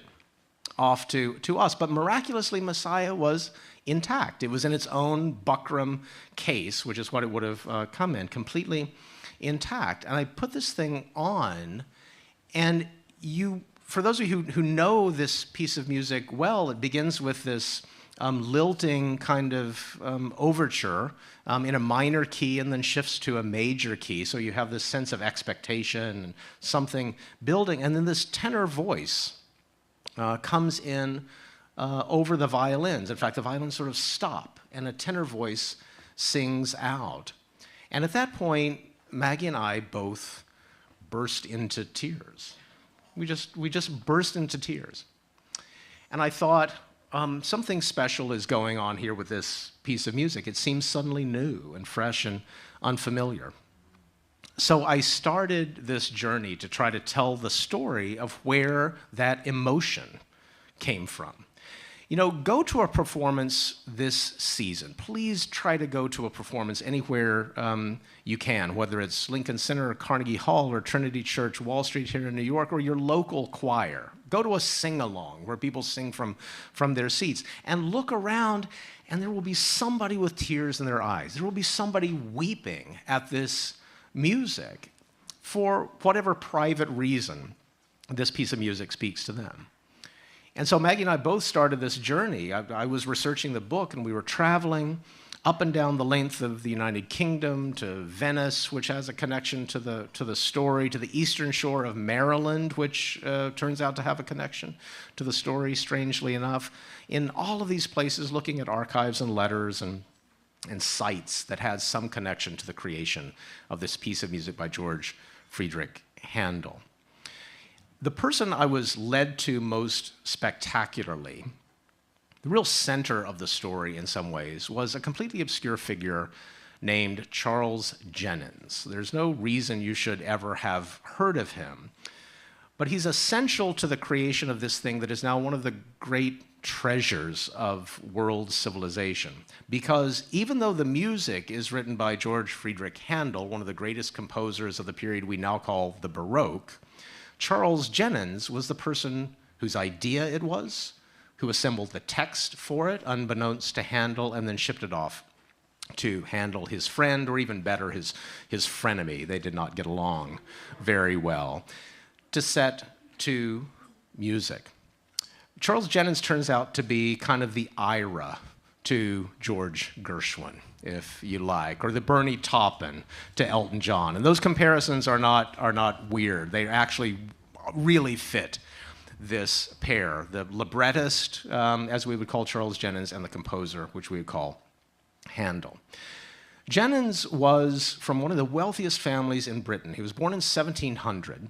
off to us. But miraculously, Messiah was intact. It was in its own buckram case, which is what it would have come in, completely intact. And I put this thing on, and for those of you who know this piece of music well, it begins with this lilting kind of overture in a minor key, and then shifts to a major key. So you have this sense of expectation and something building. And then this tenor voice comes in over the violins. In fact, the violins sort of stop, and a tenor voice sings out. And at that point, Maggie and I both burst into tears. We just burst into tears. And I thought, something special is going on here with this piece of music. It seems suddenly new and fresh and unfamiliar. So I started this journey to try to tell the story of where that emotion came from. Go to a performance this season. Please try to go to a performance anywhere you can, whether it's Lincoln Center or Carnegie Hall or Trinity Church, Wall Street here in New York, or your local choir. Go to a sing-along where people sing from their seats, and look around, and there will be somebody with tears in their eyes. There will be somebody weeping at this music for whatever private reason this piece of music speaks to them. And so Maggie and I both started this journey. I was researching the book, and we were traveling up and down the length of the United Kingdom to Venice, which has a connection to the story, to the eastern shore of Maryland, which turns out to have a connection to the story, strangely enough. In all of these places, looking at archives and letters and sites that had some connection to the creation of this piece of music by George Friedrich Handel. The person I was led to most spectacularly, the real center of the story in some ways, was a completely obscure figure named Charles Jennens. There's no reason you should ever have heard of him, but he's essential to the creation of this thing that is now one of the great treasures of world civilization. Because even though the music is written by George Friedrich Handel, one of the greatest composers of the period we now call the Baroque, Charles Jennens was the person whose idea it was, who assembled the text for it, unbeknownst to Handel, and then shipped it off to Handel, his friend, or even better, his frenemy. They did not get along very well, to set to music. Charles Jennens turns out to be kind of the Ira to George Gershwin, if you like, or the Bernie Taupin to Elton John. And those comparisons are not weird. They actually really fit this pair, the librettist, as we would call Charles Jennens, and the composer, which we would call Handel. Jennens was from one of the wealthiest families in Britain. He was born in 1700.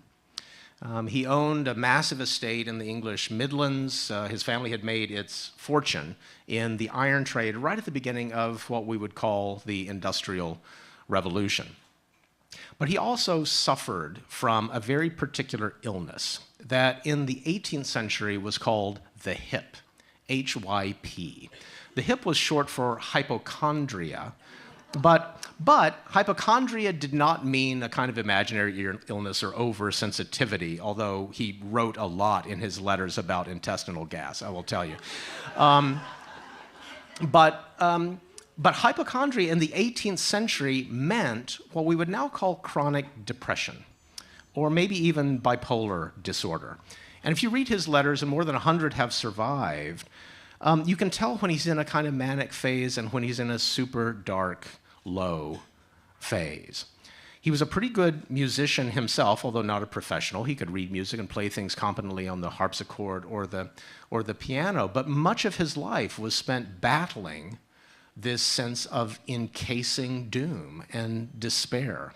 He owned a massive estate in the English Midlands. His family had made its fortune in the iron trade right at the beginning of what we would call the Industrial Revolution. But he also suffered from a very particular illness that in the 18th century was called the hip, H-Y-P. The hip was short for hypochondria, but hypochondria did not mean a kind of imaginary illness or oversensitivity, although he wrote a lot in his letters about intestinal gas, I will tell you. But hypochondria in the 18th century meant what we would now call chronic depression, or maybe even bipolar disorder. And if you read his letters, and more than 100 have survived, you can tell when he's in a kind of manic phase and when he's in a super dark, low phase. He was a pretty good musician himself, although not a professional. He could read music and play things competently on the harpsichord or the piano, but much of his life was spent battling this sense of encasing doom and despair.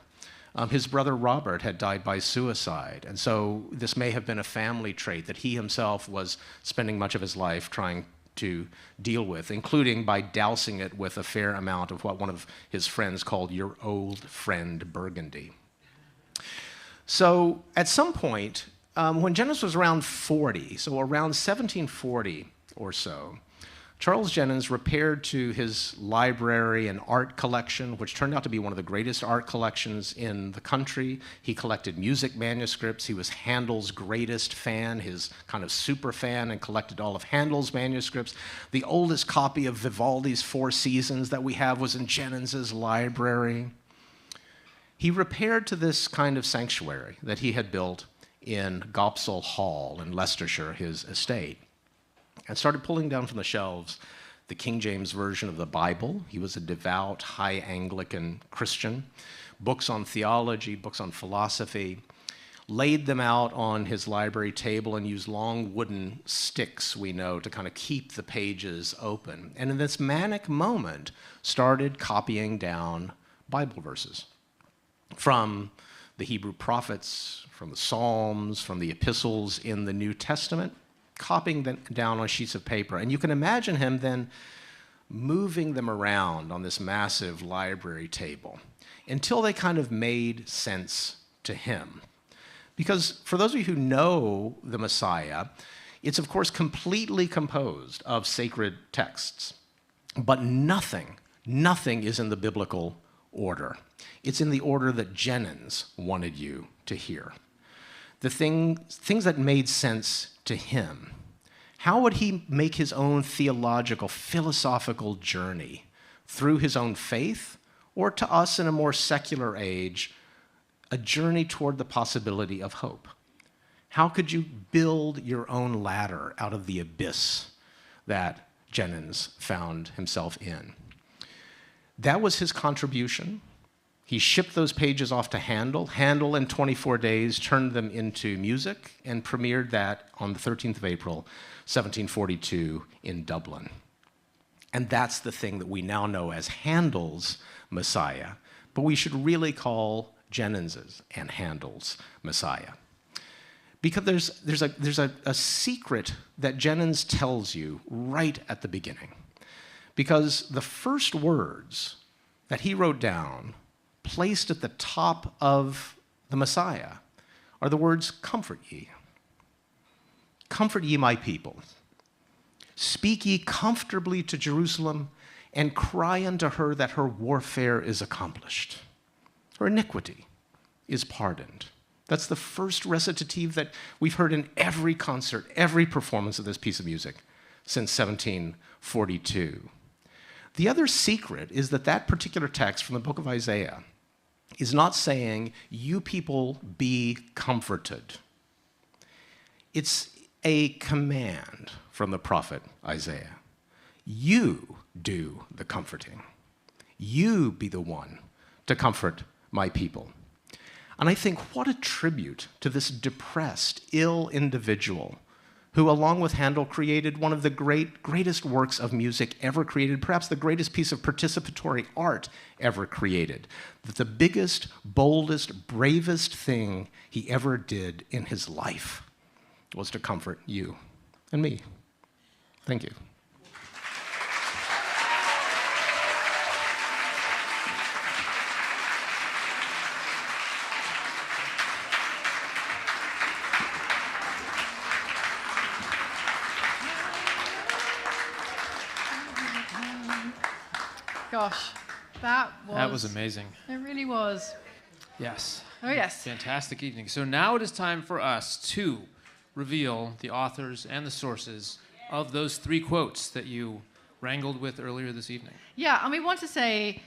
His brother Robert had died by suicide, and so this may have been a family trait that he himself was spending much of his life trying to deal with, including by dousing it with a fair amount of what one of his friends called your old friend Burgundy. So at some point, when Jennens was around 40, so around 1740 or so, Charles Jennens repaired to his library and art collection, which turned out to be one of the greatest art collections in the country. He collected music manuscripts. He was Handel's greatest fan, his kind of super fan, and collected all of Handel's manuscripts. The oldest copy of Vivaldi's Four Seasons that we have was in Jennens's library. He repaired to this kind of sanctuary that he had built in Gopsall Hall in Leicestershire, his estate, and started pulling down from the shelves the King James Version of the Bible. He was a devout, high Anglican Christian. Books on theology, books on philosophy. Laid them out on his library table and used long wooden sticks, we know, to kind of keep the pages open. And in this manic moment, started copying down Bible verses from the Hebrew prophets, from the Psalms, from the epistles in the New Testament, copying them down on sheets of paper. And you can imagine him then moving them around on this massive library table until they kind of made sense to him. Because for those of you who know the Messiah, it's of course completely composed of sacred texts. But nothing is in the biblical order. It's in the order that Jennens wanted you to hear. The things that made sense to him. How would he make his own theological, philosophical journey through his own faith, or to us in a more secular age, a journey toward the possibility of hope? How could you build your own ladder out of the abyss that Jennens found himself in? That was his contribution. He shipped those pages off to Handel. Handel, in 24 days, turned them into music and premiered that on the 13th of April, 1742, in Dublin. And that's the thing that we now know as Handel's Messiah, but we should really call Jennens's and Handel's Messiah. Because there's a secret that Jennens tells you right at the beginning. Because the first words that he wrote down, placed at the top of the Messiah, are the words, "Comfort ye. Comfort ye my people. Speak ye comfortably to Jerusalem, and cry unto her that her warfare is accomplished. Her iniquity is pardoned." That's the first recitative that we've heard in every concert, every performance of this piece of music since 1742. The other secret is that that particular text from the book of Isaiah is not saying, "You people be comforted." It's a command from the prophet Isaiah. You do the comforting. You be the one to comfort my people. And I think what a tribute to this depressed, ill individual who, along with Handel, created one of the greatest works of music ever created, perhaps the greatest piece of participatory art ever created. That the biggest, boldest, bravest thing he ever did in his life was to comfort you and me. Thank you. Gosh, That was amazing. It really was. Yes. Oh, yes. Fantastic evening. So now it is time for us to reveal the authors and the sources of those 3 quotes that you wrangled with earlier this evening. Yeah, and we want to say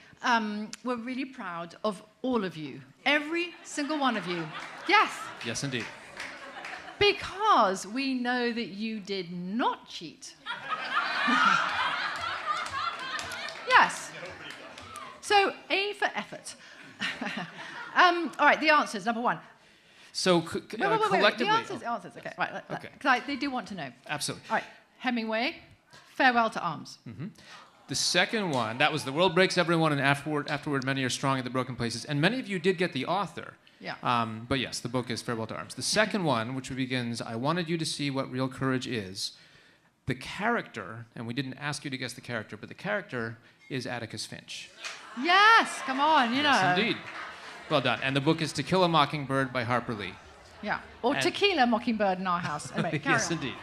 we're really proud of all of you. Every single one of you. Yes. Yes, indeed. Because we know that you did not cheat. Yes. So, A for effort. All right, the answers. Number 1. So Wait. collectively... The answers. Okay, right. Okay. Because they do want to know. Absolutely. All right, Hemingway, Farewell to Arms. The second one, that was The World Breaks Everyone, and afterward many are strong at the broken places. And many of you did get the author. Yeah. But yes, the book is Farewell to Arms. The second one, which begins, I wanted you to see what real courage is. The character, and we didn't ask you to guess the character, but the character is Atticus Finch. Yes, come on, you know. Yes, indeed. Well done. And the book is To Kill a Mockingbird by Harper Lee. Yeah. Or Tequila Mockingbird in our house. Anyway, carry Yes, on. indeed.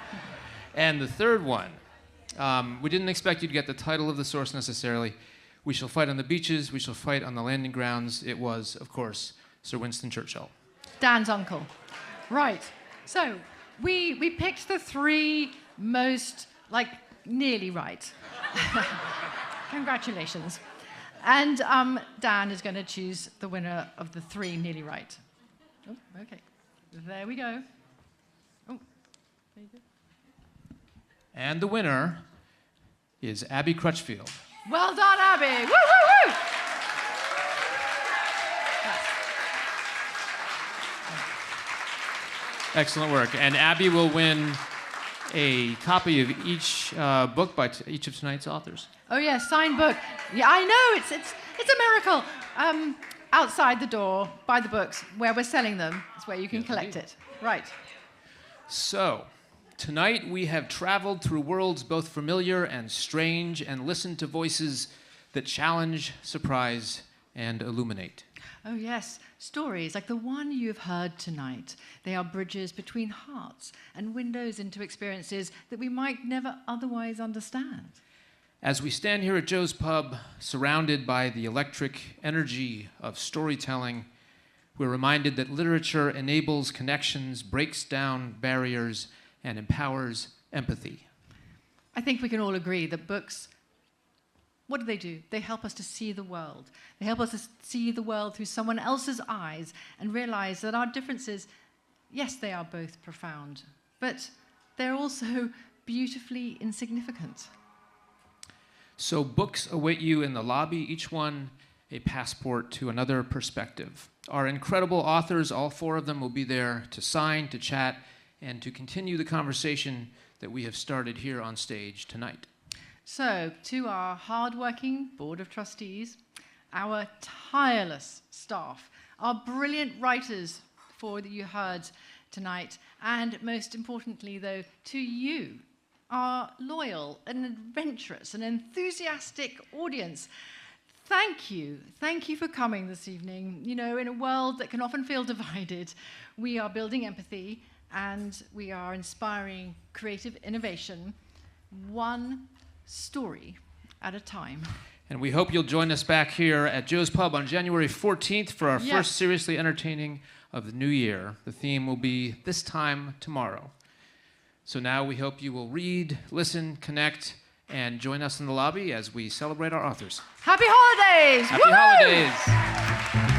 And the third one, we didn't expect you to get the title of the source necessarily. We shall fight on the beaches, we shall fight on the landing grounds. It was, of course, Sir Winston Churchill. Dan's uncle. Right. So we picked the 3 most, nearly right. Congratulations. And Dan is going to choose the winner of the 3 nearly right. Oh, okay. There we go. Oh, there you go. And the winner is Abby Crutchfield. Well done, Abby. Woo, woo, woo! Excellent work. And Abby will win a copy of each book by each of tonight's authors. Oh, yeah, signed book. Yeah, I know, it's a miracle. Outside the door, by the books, where we're selling them, is where you can collect it. Right. So, tonight we have traveled through worlds both familiar and strange and listened to voices that challenge, surprise, and illuminate. Oh, yes, stories like the one you've heard tonight. They are bridges between hearts and windows into experiences that we might never otherwise understand. As we stand here at Joe's Pub, surrounded by the electric energy of storytelling, we're reminded that literature enables connections, breaks down barriers, and empowers empathy. I think we can all agree that books, what do? They help us to see the world. They help us to see the world through someone else's eyes and realize that our differences, yes, they are both profound, but they're also beautifully insignificant. So books await you in the lobby, each one a passport to another perspective. Our incredible authors, all 4 of them, will be there to sign, to chat, and to continue the conversation that we have started here on stage tonight. So, to our hardworking Board of Trustees, our tireless staff, our brilliant writers, 4 that you heard tonight, and most importantly, though, to you, our loyal and adventurous and enthusiastic audience. Thank you. Thank you for coming this evening. You know, in a world that can often feel divided, we are building empathy and we are inspiring creative innovation, one story at a time. And we hope you'll join us back here at Joe's Pub on January 14th for our first seriously entertaining of the new year. The theme will be This Time Tomorrow. So now we hope you will read, listen, connect, and join us in the lobby as we celebrate our authors. Happy holidays! Happy Woo-hoo! holidays!